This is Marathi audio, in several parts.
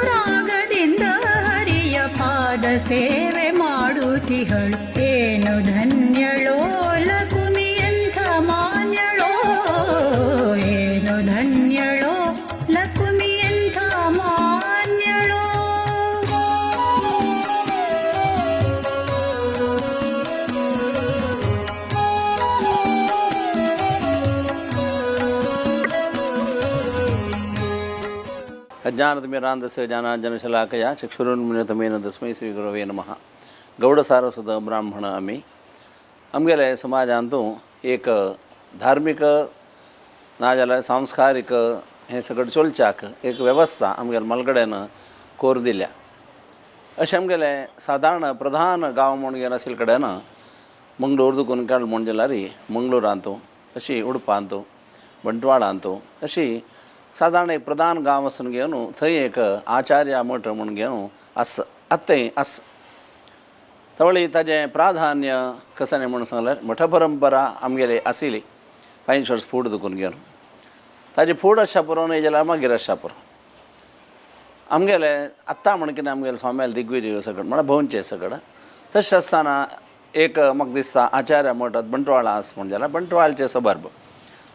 ಅನುರಾಗದಿಂದ ಹರಿಯ ಪಾದ ಸೇವೆ ಮಾಡುತ್ತಿಹಳು ಏನು ಧನ್ಯಳೋ ಲಕುಮಿ ಎಂಥ ಮಾನ್ಯಳೋ ಏನು ಧನ್ಯಳೋ ಲಕುಮಿ ಎಂಥ ಮಾನ್ಯಳೋ. ಅಜ್ಞಾನತಿಮಿರಾಂಧಸ್ಯ ಜ್ಞಾನಾಂಜನಶಲಾಕಯ ಚಕ್ಷುರುನ್ಮಿಲಿತಮೇನ ತಸ್ಮೈ ಶ್ರೀ ಗುರವೇ ನಮಃ. गौड सारस्वत ब्राह्मण आम्ही आमगेले समाजांतू एक धार्मिक नाजाल्यार सांस्कारीक हें सगळें चलच्याक एक वेवस्था आमगेले मलगड्यान कोर दिल्या. अशें आमगेले सादारण प्रधान गांव म्हूण घेवन आशिल्ले कडेन मंगळूर दुखून काड म्हूण जाल्यार मंगळूरांतू अशी उडपांतू बंटवाळांतू अशी सादारण एक प्रधान गांव वचून घेवन थंय एक आचार्य मठ म्हूण घेवन आस आत्तें आस तवळी ताजें प्राधान्य कसाने म्हणून सांगल्यार मठ परंपरा आमगेली आशिल्ली 5 वर्स फूड दुखून घेवन ताजे फूड आसच्या पुरो न्हय जाल्यार मागीर आसच्या पुरो आमगेले आत्तां म्हण कितें आमगेले स्वाम्याल दिग्विजय सगळें म्हळ्यार भोंवचे सगळें तशें आसतना एक म्हाका दिसता आचार्य मठांत बंटवाळा आस म्हण जाल्यार बंटवाळचे सबर्ब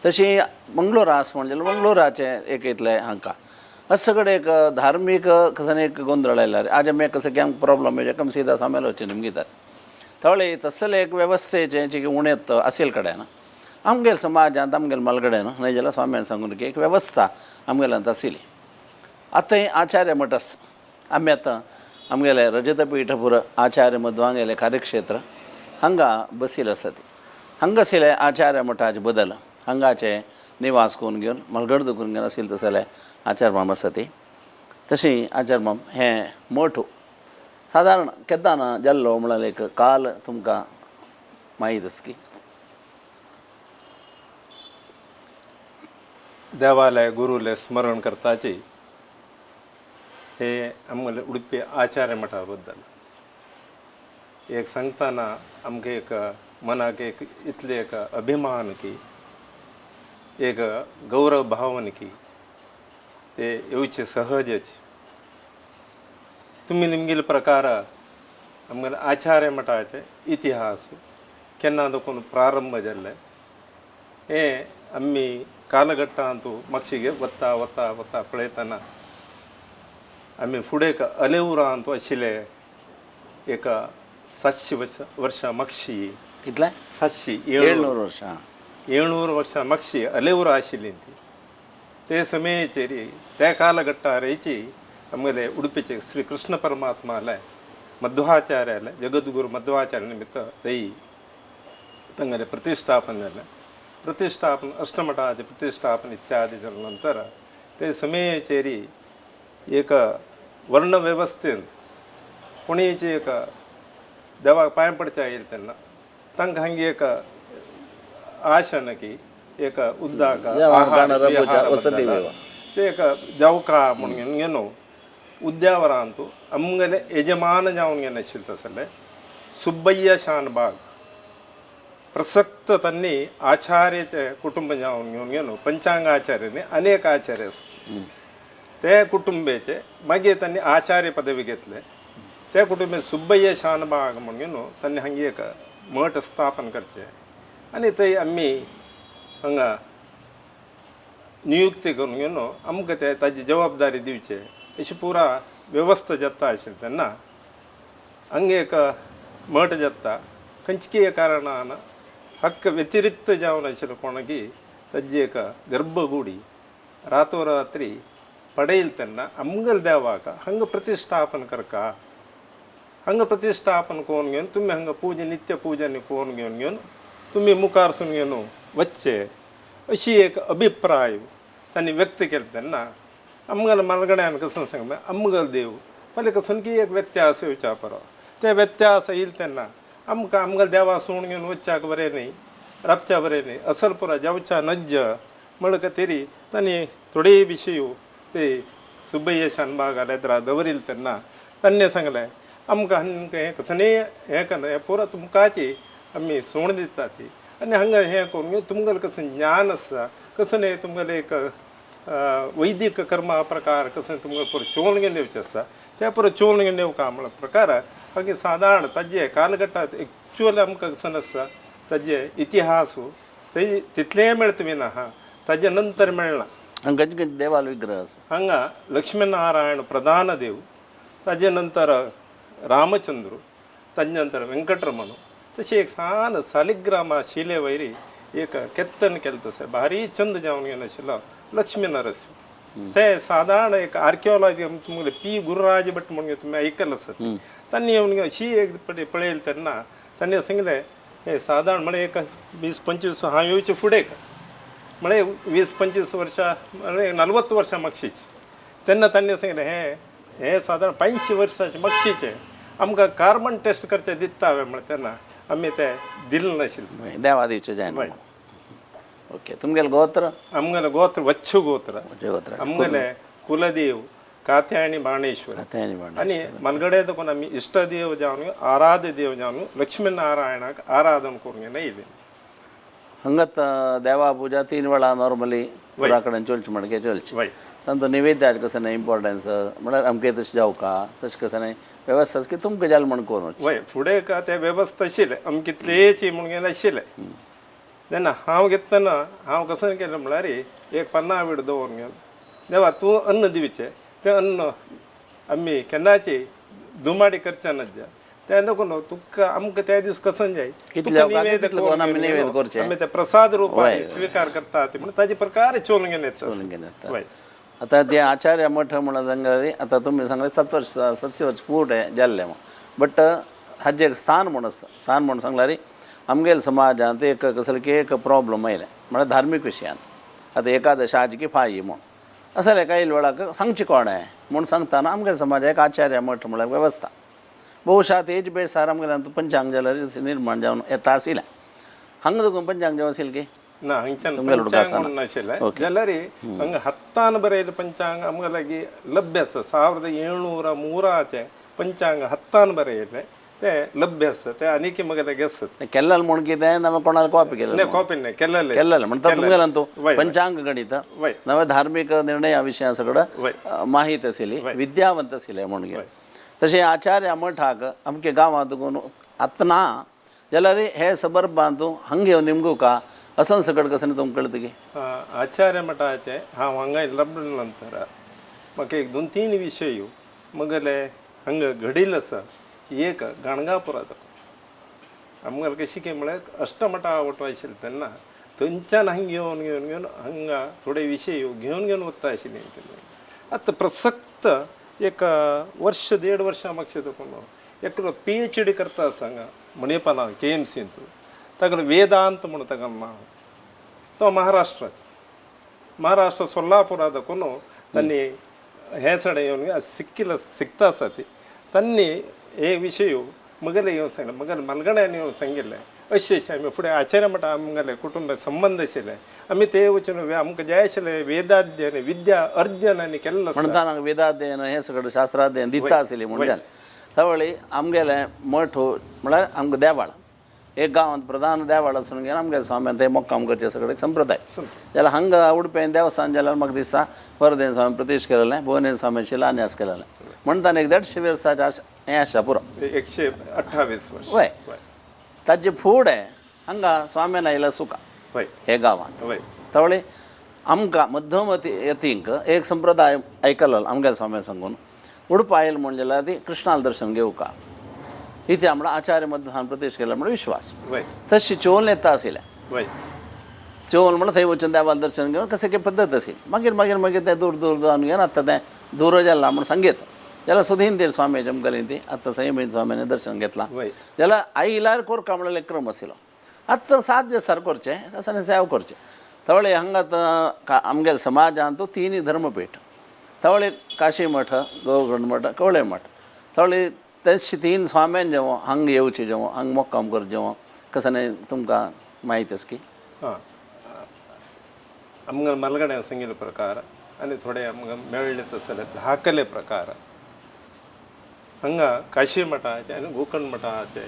तशी मंगळूर आस म्हण जाल्यार मंगळूराचे एक इतले हांकां अस सगळे एक धार्मिक कसन एक गोंधळ आयल्यार आज मैं कसं क्या प्रॉब्लम है कम सीधा सामेल वच्चे निमगितात तवळे तसले एक वेवस्थेचे जे उणेत आशिल्ले कडेन आमगेले समाजांत आमगेले मलगड्यान न्हय जाल्यार स्वाम्यान सांगून की एक वेवस्था आमगेल्यांत आशिल्ली. आतां आचार्य मठ आसा आमी आतां आमगेले रजतपीठपुर आचार्य मध्वांगेले कार्यक्षेत्र हांगा बसील आसा ती हांगा आशिल्ले आचार्य मठाचे बदल हांगाचे निवास करून घेवन मलगड दुखून घेवन आशिल्ले तसले आचार्य माम आसा ती तशी आचार्य माम हें मठ सादारण केदां जाल्लो म्हळ्यार एक काल तुमकां माहीत आसा की देवालय गुरुले स्मरण करताची हे आमगेले उडपी आचार्य मठा बद्दल एक सांगतना आमकां एक मनाक एक इतले एक अभिमान की एक गौरव भावन की ते येवचे सहजच. तुम्ही निमगेले प्रकार आमगेले आचार्य मठाचे इतिहास केन्ना देखून प्रारंभ जाल्ले हे आमी कालगट्टांतू मातशे वता वता वता पळयतना आमी फुडें अलेवरांतू आशिल्ले एक 700 वर्सां मागशी कितले 700 वर्सां 700 वर्सां मागशी अलेवरा आशिल्ली ती ते समयचेर त्या कालगट्टार हेची आमगेले उडपीचे श्री कृष्ण परमात्माले मध्वाचार्याले जगद्गुरू मध्वाचार्य निमित्त थंय तांगेले प्रतिश्ठापन जालें. प्रतिश्ठापन अष्टमठाचे प्रतिश्ठापन इत्यादी जाले नंतर ते समयचेर एक वर्ण वेवस्थेंत कोणीची एक देवाक पांय पडच्या येयले तेन्ना तांकां हांगा एक आशन की एक उद्दाक ते एक जावका म्हणून घेवन उद्यावरांतू आमगेले यजमान जावन घेवन आशिल्ले तसले सुब्बಯ್ಯ शानबाग प्रसक्त त्यांनी आचार्याचे कुटुंब जावन घेवन घेवन पंचांगाचार्याने अनेक आचार्य ते कुटुंबाचे मागीर त्यांनी आचार्य पदवी घेतले. त्या कुटुंबात सुब्बಯ್ಯ शानबाग म्हणून घेवन त्यांनी हांगा एक मठ स्थापन करचे आनी थंय आमी हांगा नियुक्ती करून घेवन आमकां ते ताजी जबाबदारी दिवचे अशी पुरा वेवस्था जाता आशिल्ली तेन्ना हांगा एक मठ जाता खंयच्या कारणान हक्क व्यतिरिक्त जावन आशिल्लो कोणाकी ताजी एक गर्भगुडी रातोरात्री पडयली तेन्ना आमगेले देवाक हांगा प्रतिश्ठापन करका हांगा प्रतिश्ठापन करून घेवन तुमी हांगा पूजा नित्य पूजा करून घेवन तुमी मुखारसून घेवन वच्चे अशी एक अभिप्राय तांणी व्यक्त केलो तेन्ना आमगेले मलगड्यान कसं सांगता आमगेलो देव पयलीं कसून की एक व्यत्यास येवच्या पुरो ते व्यत्यास येयले तेन्ना आमकां आमगेले देवा सोडून घेवन वच्च्याक बरें न्ही राबच्या बरें न्ही असल पुरो जावच्या नज्ज म्हणटकच तांणी थोडे विशय ते सुब्बಯ್ಯ शानबाग येद्रा दवरिले तेन्ना तांणी सांगलें आमकां हें कसं हें करना हें पुरो तुमकांची आमी सोण दिता ती आनी हांगा हें करून तुमगेलें कसं ज्ञान आसा कसं न्ही तुमगेलें एक वैदिक कर्मा प्रकार कसं तुमकां पर चोळणें नेवचें आसा त्या पर चोळणें नेवका म्हणल्या प्रकार हांगा सादारण ताजे कालगटात एक्चुअल आमकां कसं आसा ताजे इतिहास ते तितलें मेळता बीन आहा ताजे नंतर मेळना हांगा खंयचे खंयचे देवाल विग्रह आसा हांगा लक्ष्मीनारायण प्रधान देव ताजे नंतर रामचंद्र ताजे नंतर वेंकटरमण तशी एक सान सालिग्रामा शिले वयरी एक केत्तन केलें तशें भारी चंद जावन घेवन आशिल्लो लक्ष्मी नरसिंह ते सादारण एक आर्किओलॉजी तुमगे पी गुरुराज भट म्हणून तुमी आयकल आसत तांणी येवन अशी एक पळयली तेन्ना तांणी सांगलें हे सादारण म्हळ्यार एक 20-25 हांव येवचे फुडें म्हळ्यार 20-25 वर्सां म्हळ्यार 40 वर्सां मागशीची तेन्ना तांणी सांगलें हे सादारण 85 वर्सांचे मागशीचे आमकां कार्बन टेस्ट करचें दिता हांवें म्हळ्यार तेन्ना आमी ते दिलें नाशिल्लें देवा दिवचे जायना ओके तुमगेलें गोत्र आमगेलें गोत्र वच्छु गोत्र गोत्र आमगेलें कुलदेव कात्यायणी बाणेश्वर आनी मनगडे देखून आमी इश्टदेव जावन आराध्य देव जावन लक्ष्मीनारायणाक आराधन करून येयलें हंगत देवा पूजा 3 वेळा नॉर्मली पुरा कडेन चलची म्हणके चलची तांचो निवेद्याचें कसं नाही इम्पॉर्टन्स म्हळ्यार अमकें तशें जावका तशें कसं नाही वेवस्था की तुमकां जाल म्हण करून वय फुडें का ते वेवस्था आशिल्लें अमकितलेची म्हणून नाशिल्लें तेन्ना हांव घेतना हांव कसं केलें म्हळ्यार एक 50 वीट दवरून घेवन देवा तूं अन्न दिवचें तें अन्न आमी केन्नाची दुमाडी करचें नज तें देखून तुका आमकां त्या दीस कसं जाय निवेद करचें आमी ते प्रसाद रुपान स्विकार करता ते म्हणून ताजे प्रकार चोळून घेवन येता वय आतां ते आचार्य मठ म्हणून सांगले आतां तुमी सांगले 7 वर्स पुढे जाल्ले बट हाजे एक स्थान म्हणून सांगल्यार आमगेल समाजांत एक कसले की एक प्रॉब्लम आयले म्हळ्यार धार्मीक विशयांत आतां एकादश आज की फाई म्हूण असले काही वेळाक सांगचे कोणें म्हूण सांगतना आमगेल्या समाजाक एक आचार्य मठ म्हळ्यार वेवस्था भोवशा तेज बेसार आमगेल्या पंचांग जाल्यार निर्माण जावन येता आशिल्लें हांगा देखून पंचांग जावन आशिल्लें की ना हांगच्यान पंचांग म्हणून नाशिल्लें जाल्यार हांगा हत्तान बरयलें पंचांग आमगे लागीं लभ्य आसा 1703 पंचांग हत्तान बरयलें ते लभ्य आसा ते आनीक म्हगे लागीं आसत केल्लें म्हूण कितें नवे कोणाला कॉपी केलें नाही कॉपी नाही केल्लें म्हणटा तुमगेल्यान तूं पंचांग गणित नवे धार्मीक निर्णया विशयां सगळं माहीत आशिल्ली विद्यावंत आशिल्लें म्हूण घे तशें आचार्य मठाक आमगे गांवांत देखून आतां ना जाल्यार हे खबर बांदूं हांगा येवन निमगू का असं सगळं कसं तुमकां कळटा की आचार्य मठाचे हांव हांगा लब्ध नंतर म्हाका एक 2-3 विशय म्हगेले हांगा घडिल्ल आसा एक गाणगापुराचो आमगेले कशी की म्हळ्यार अष्टमठा वटो आशिल्ले तेन्ना थंयच्यान हांगा घेवन हांगा थोडे विशय घेवन वता आशिल्ले आतां प्रसक्त एक वर्ष 1.5 वर्सां म्हाका देखून एकलो PhD करता आसा हांगा मणिपालां KMCंत ताका वेदांत म्हणून ताका नांव तो महाराष्ट्र सोलापुरा देखून तांणी हे सडे येवन शिकता आसा ती तांणी हे विशय म्हगेले येवन सांगले म्हगेले मनगड्यान येवन सांगिल्ले अशें आमी फुडें आचार्य मठा आमगेले कुटुंब संबंध आशिल्ले आमी ते वचून आमकां जाय आशिल्लें वेदाध्ययन विद्या अर्जन आनी केल्लो म्हणटा वेदाध्ययन हे सगळें शास्त्राध्ययन दिता आशिल्लें म्हणून त्यावेळी आमगेले मठ म्हळ्यार आमकां देवाळ एक गांवांत प्रधान देवाळ आसून घेवन आमगेले स्वाम्यान ते मोक्काम करचे सगळे संप्रदाय जाल्यार हांगा उडपी देवस्थान जाल्यार म्हाका दिसता वरदेन स्वामी प्रतिश्ठ केलेलें भुवनेश्वर स्वामीचें शिलान्यास केलेलें म्हणटा एक 150 वर्सांचे हें आसा पुरो 128 वर्स वय ताजे फुडें हांगा स्वाम्यान आयला सुका हे गांवांत त्यावेळी आमकां मध्यमती यतींक एक संप्रदाय आयकलो आमगेल्या स्वाम्या सांगून उडपा आयल म्हण जाल्यार ती कृष्णाल दर्शन घेवका इथे आमकां आचार्य मध्यान प्रतिश्ठ केला म्हणून विश्वास तशी चोल येता आशिल्लें चोल म्हणून थंय वचून देवाल दर्शन घेवन कशें की पद्दत आशिल्ली मागीर तें दूर जावन घेवन आतां तें दूर जालां म्हूण सांगीत जाल्यार सुधींदेर स्वामी आमगेली ती आतां संयमीन स्वामीन दर्शन घेतलां जाल्यार आयल्यार कोरका म्हणल्यार एक क्रम आशिल्लो आतां 7 दीस करचें कसं सेवा करचें त्यावेळी हांगा आमगेल्या समाजांत 3 धर्मपीठ त्यावेळी काशी मठ गौगण मठ कवळे मठ त्यावेळी तशी 3 स्वाम्यान जेवो हांगा येवचें जेवो हांगा मोक्काम करचें जेवो कसं नाही तुमकां माहीत आसा की आमगे मलगड्या सांगिल्ले प्रकार आनी थोडे आमकां मेळ्ळे तसले धाकले प्रकार हांगा काशी मठाचे आनी गोकर्ण मठाचे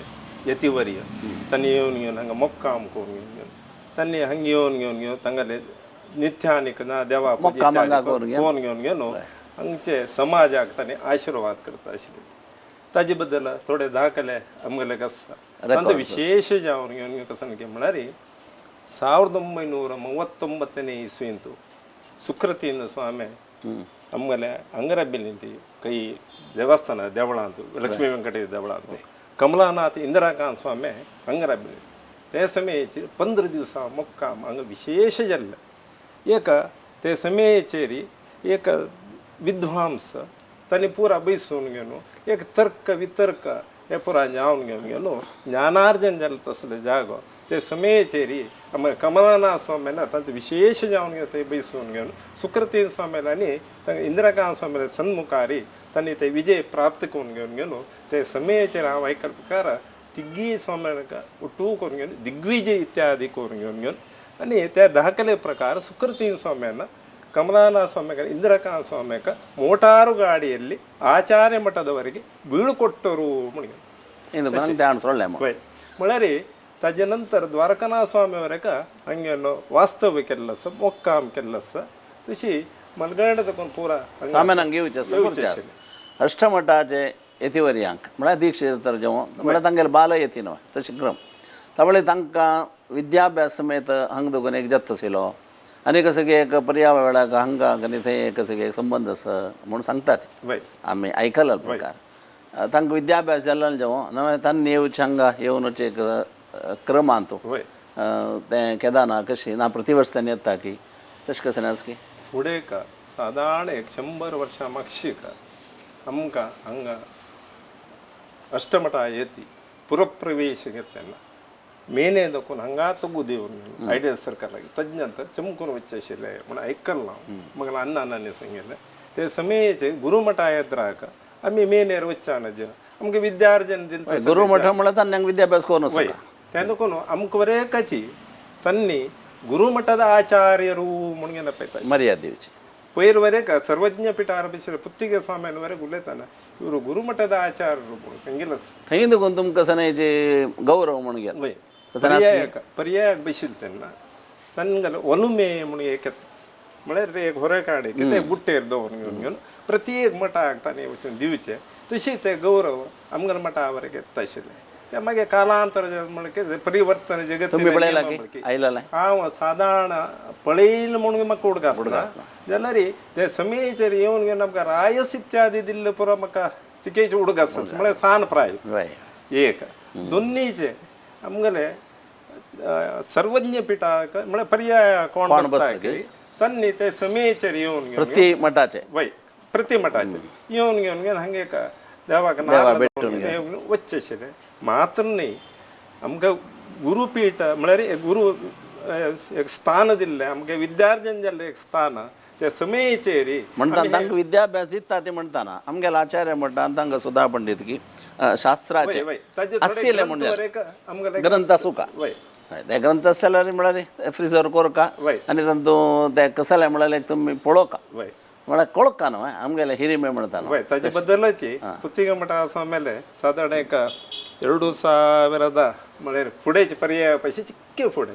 यतिवर्य तांणी येवन हांगा मोक्काम करून घेवन तांणी हांगा येवन तांगेले नित्यानिक ना देवा मोक्का मांगा कोण घेऊन गेलो हांगचे समाजाक ताणें आशिर्वाद करता आशिल्ले ताजे बद्दल थोडे दाखले आमगेले आसा तांचो विशेष जावन घेवन कसं म्हळ्यार 1939 ಇಸ್ವಿಂತು ಸುಕೃತಿಯಿಂದ ಸ್ವಾಮಿ ಆಮೇಲೆ ಅಂಗರಬಿಲಿಂತಿ ಕೈ ದೇವಸ್ಥಾನ ದೇವಳ ಅಂತ ಲಕ್ಷ್ಮೀ ವೆಂಕಟೇಶ ದೇವಳ ಅಂತ ಕಮಲಾನಾಥ್ ಇಂದಿರಾಕಾಂತ್ ಸ್ವಾಮಿ ಅಂಗರಬಿಲಿ ते समयाचेर 15 दिवस मुक्काम हांगा विशेष जाल्ले एक ते समयाचेर एक विद्वांस तांणी पुरा बैसून घेवन एक तर्क वितर्क हे पुरा जावन घेवन गेलो ज्ञानार्जन जालें तसले जागो ते समयाचेर आमगे कमलानाथ स्वामीना तांचो विशेष जावन घेवन ते बैसून घेवन सुकृती स्वामीलांनी तांकां इंदिराकांत स्वामीला सन्मुखारी तांणी ते विजय प्राप्त करून घेवन गेलो ते समयाचेर हांव आयकल्या प्रकार तिग्गी स्वाम्यांका उठू करून घेवन दिग्विजय इत्यादी करून घेवन आनी त्या दाखले प्रकार सुकृती स्वाम्यांना ಕಮಲಾನಾಥ ಸ್ವಾಮಿಗೆ ಇಂದಿರಾಕಾಂತ್ ಸ್ವಾಮಿಗೆ ಮೋಟಾರು ಗಾಡಿಯಲ್ಲಿ ಆಚಾರ್ಯ ಮಠದವರೆಗೆ ಬೀಳ್ಕೊಟ್ಟರು म्हळ्यार ताजे नंतर द्वारकानाथ स्वामीवरेका हांगेलो वास्तव्य केल्लो आसा मोक्काम केल्लो आसा तशी मनगंड तकून पुरा स्वाम्यान हांगा येवचें अष्टमठाचे येतिवर्यांक म्हळ्यार दीक्षे जेवण म्हळ्यार तांगेले बाल येती न्हय तशें क्रम त्यामुळे तांकां विद्याभ्यास समेत हांगा दोगून एक जत्त आशिल्लो आनी कसं की एक पर्यावरणाक हांगा आनी थंय कसं की एक संबंध आसा म्हूण सांगतात आमी आयकला प्रकार तांकां विद्याभ्यास जाल्लो जेवण तांणी येवचें हांगा येवन वचचें एक क्रम आसा तो तें केदारनाथ कशी ना प्रतिवर्ष तांणी येता की तशें कशें आसा की फुडें का सादारण 100 वर्सां मागशीं का आमकां हांगा अष्टमठा येती पुरप्रवेश घेतना मेने दखून हांगा तगू देवन आयडियल सरकाराक ताजे नंतर चमकून वचचें आशिल्लें म्हण आयकलां म्हाका अण्णांनी सांगिल्लें ते समयाचेर गुरुमठा येद्राक आमी मेनेर वचचा नज आमकां विद्यार्जन दिलें गुरुमठ म्हळ्यार तांणी विद्याभ्यास करून तें देखून आमकां वरेकाची तांणी गुरुमठದ ಆಚಾರ್ಯರು म्हणून घेवन आपयता मर्यादा दिवची पयर वरेक सर्वज्ञ पिठार बशिल्ले पुत्तिगे स्वाम्यान वरेक उलयतना इವರು गुरुमठದ ಆಚಾರ್ಯರು म्हणून सांगिल्लें थंय देखून तुमकां सनेचे गौरव म्हणून घेतला पर्यायाक बशिल्ले तेन्ना तांगेलो ಒಲುಮೆ म्हणून एक येता म्हळ्यार ते एक होरे काडी ते बुट्टेर दवरून घेवन प्रत्येक मठाक तांणी वचून दिवचे तशी ते गौरव आमगेल्या मठा वरेक येता आशिल्ले ते मागीर कालांतर म्हणजे परिवर्तन जगत हांव सादारण पळयलें म्हणून म्हाका उडक आसना जाल्यार ते समयाचेर येवन घेवन आमकां रायस इत्यादी दिल्ले पुरो म्हाका चिकेचे उडक आसा म्हळ्यार सान प्राय एक दोनीचे आमगेले सर्वज्ञ पिठाक म्हळ्यार पर्याय कोण बसता तांणी ते समयाचेर येवन घेवन प्रति मठाचे प्रति मठाचे येवन घेवन हांगा एक देवाक वचचें आशिल्लें मात्र न्ही आमकां गुरुपीठ म्हळ्यार गुरू एक स्थान दिल्लें आमकां विद्यार्जन जाल्लें एक स्थान त्या समयाचेर म्हणटा तांकां विद्याभ्यास दिता ते म्हणटाना आमगेलो आचार्य म्हणटा तांकां सुधा पंडित की शास्त्राचे आसले म्हणजे ग्रंथ आसूं का ते ग्रंथ आसल्यार म्हळ्यार फ्रिजर कोरका आनी तातूंत ते कसले म्हळ्यार तुमी पळोवका म्हळ्यार कळका न्हय आमगेले हिरिमे म्हणटा ताजे बद्दलच पुत्तिगे मठ स्वाम्याले सादारण एक 2000 म्हळ्यार फुडेंचे पर्याय पयशे चिक्के फुडें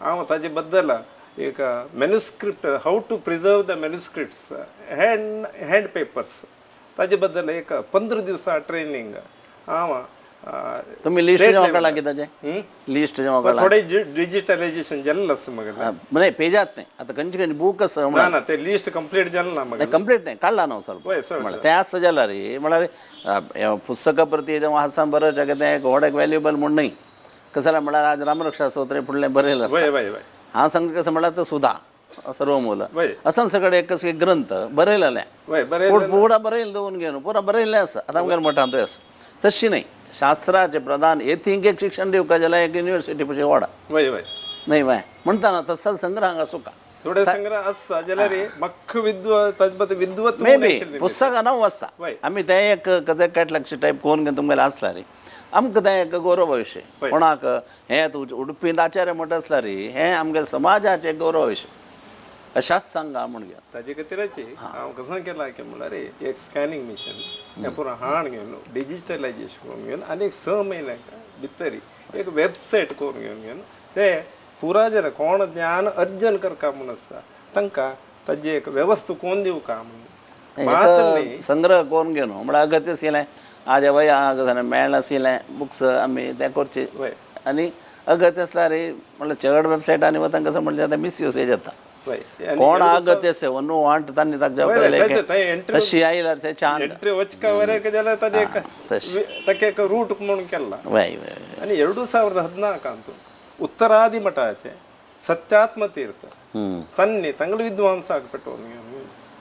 हांव ताजे बद्दल एक manuscript how to preserve the manuscripts hand papers ताजे बद्दल एक 15 दिवसां ट्रेनिंग हांव तुम्ही लिस्ट जेव्हा लागेल ताजे लिस्ट जेव्हा थोडे डिजिटलायझेशन जाल्लें आसा म्हाका नाही पेजात नाही आता खंयची खंयची बूक आसा ना ते लिस्ट कंप्लीट जालें ना म्हाका कंप्लीट नाही काढला ना ಸ್ವಲ್ಪ ते आसता जाल्यार म्हळ्यार पुस्तकां प्रती जेव्हा आसा बरोवचें तें एक व्हड एक वॅल्युएबल म्हूण न्हय कसं जाल्यार म्हळ्यार आज रामरक्षा स्तोत्र फुडलें बरयलें आसा हांव सांगता कसं म्हळ्यार तो सुधा सर्वमूल असं सगळें एक कसं ग्रंथ बरयलेलें पुरा बरयलें दवरून घेवन पुरा बरयल्लें आसा आतां आमगेल्या मठांत थंय आसा तशी न्हय शास्त्राचे प्रधान एथींक एक शिक्षण दिवपा जाल्यार एक युनिवर्सिटी पयशे वाडा न्हय बाय म्हणटा ना तसो संग्रह हांगा सुका थोडे संग्रह आसता जाल्यार म्हाका विद्वत मे बी पुस्तकां हांव वाचता आमी ते एक कॅटलॉगचे टायप कोण घेवन तुमगेले आसला रे आमकां तें एक गौरव विशय कोणाक हें उडपींत आचार्य मठ आसला रे हें आमगेल्या समाजाचें गौरव विशय अशाच सांगा म्हूण घेवन ताजे खातीरची हांव कसो केला की म्हळ्यार एक स्कॅनिंग मिशन हें पुरो हाण घेवन डिजिटलायझेशन करून घेवन आनी एक 6 म्हयन्याक भितर एक वेबसायट करून घेवन ते पुरा जर कोण ज्ञान अर्जन करका म्हणून आसा तांकां ताजी एक वेवस्था कोण दिवका म्हणून मात्र न्ही संग्रह कोण घेवन म्हळ्यार अगत्य आशिल्लें आजे वय मेळना आशिल्लें बुक्स आमी तें करचे वय आनी अगत्य आसल्यार म्हळ्यार चड वेबसायटांनी वता कशें म्हणलें आतां मिसयूसेज जाता वय कोण अगत्य सेवा न्हू वांट तांणी ताका जवाब तशी आयल्यार ते छान ಎಂಟ್ರಿ ವಚ್ಕವರೆಗೆ ಜಲ ತದೇಕ ತಕ್ಕೆ ರೂಟ್ म्हणून केला वय वय आणि 2014 ಅಂತೂ ಉತ್ತರಾದಿ ಮಠಾಚೆ ಸತ್ಯಾತ್ಮ ತೀರ್ಥ ತನ್ನಿ ತಂಗಳು ವಿದ್ವಾಂಸ ಆಗ್ಬಿಟ್ಟು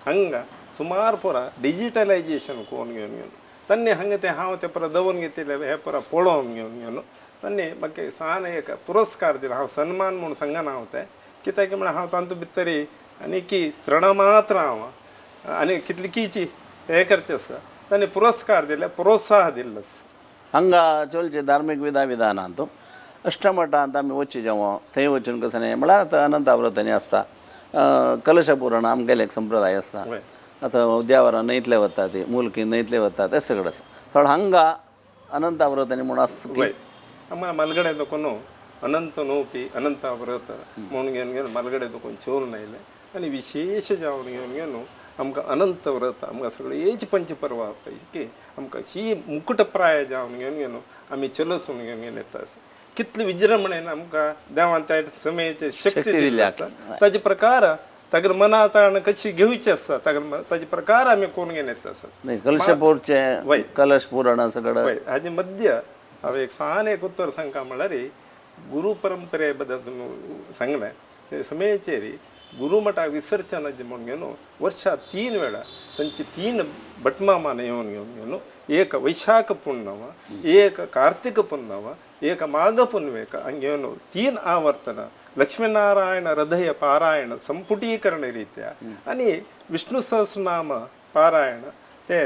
ಹಂಗ ಸುಮಾರು ಪುರ ಡಿಜಿಟಲೈಸೇಷನ್ ಕೋನ್ಗೆ ತನ್ನೆ ಹಂಗತೆ ಹಾವತೆ ಪುರ ದವನ್ಗೆ ತಿಲ್ಲ ಹೇ ಪುರ ಪೋಳೋನ್ಗೆ ತನ್ನೆ ಬಗ್ಗೆ ಸಾನ ಏಕ ಪುರಸ್ಕಾರ ದಿನ ಹಾವು ಸನ್ಮಾನ म्हणून ಸಂಗನ आवते कित्याक म्हळ्यार हांव तांतू भितरी आनी की तृण मात्र हांव आनी कितली कीची हें करचें आसा तांणी पुरस्कार दिले प्रोत्साह दिल्लो ಹಂಗ ಚೊಲ್ಚೆ ಧಾರ್ಮಿಕ ವಿಧಾನ ಅಂತೂ ಅಷ್ಟಮಠ ಅಂತ ಆಮೇಲೆ ವಚ್ಚಿ ಜಾವ ಥೈ ವಚ್ಚನ ಕಸನೆ म्हळ्यार आतां अनंत आवृत्तांनी आसता कलश पुराण आमगेले एक संप्रदाय आसता आतां देवारा न्हंयतले वता ती मुलकी न्हंयतले वता ते सगळें आसा थोडं हंगा अनंत आवृत्तांनी म्हणून आसा की आम्हाला मलगडे दुखून अनंत नोपी अनंत व्रत म्हणून घेवन घेवन मलगडे दुखून चोर नायले आनी विशेष जावन घेवन घेवन आमकां अनंत व्रत आमकां सगळे एज पंचपर्वा की आमकां शी मुकुटप्राय जावन घेवन घेवन आमी चलसून घेवन घेवन येता कितले विजृंभणेन आमकां देवान त्या समयाचेर शक्ती दिल्ली आसा ताजे प्रकार ताका मनांत कशी घेवची आसता ताजे प्रकार आमी कोण घेवन येता आसत कलशपूरचे कलश पुराण सगळं हाजे मध्य हांवें एक सान एक उत्तर सांगता म्हळ्यार गुरु परंपरे बद्दल सांगलें ते समयाचेर गुरुमठाक विसर्जनाचें म्हणून घेवन वर्षा 3 वेळा तांची 3 भटमामान येवन घेवन एक वैशाख पुण्यव एक कार्तिक पुण्यव एक माघ पुण्यवेक घेवन 3 आवर्तना लक्ष्मीनारायण हृदय पारायण संपुटीकरण रित्या आनी विष्णु सहस्रनाम पारायण ते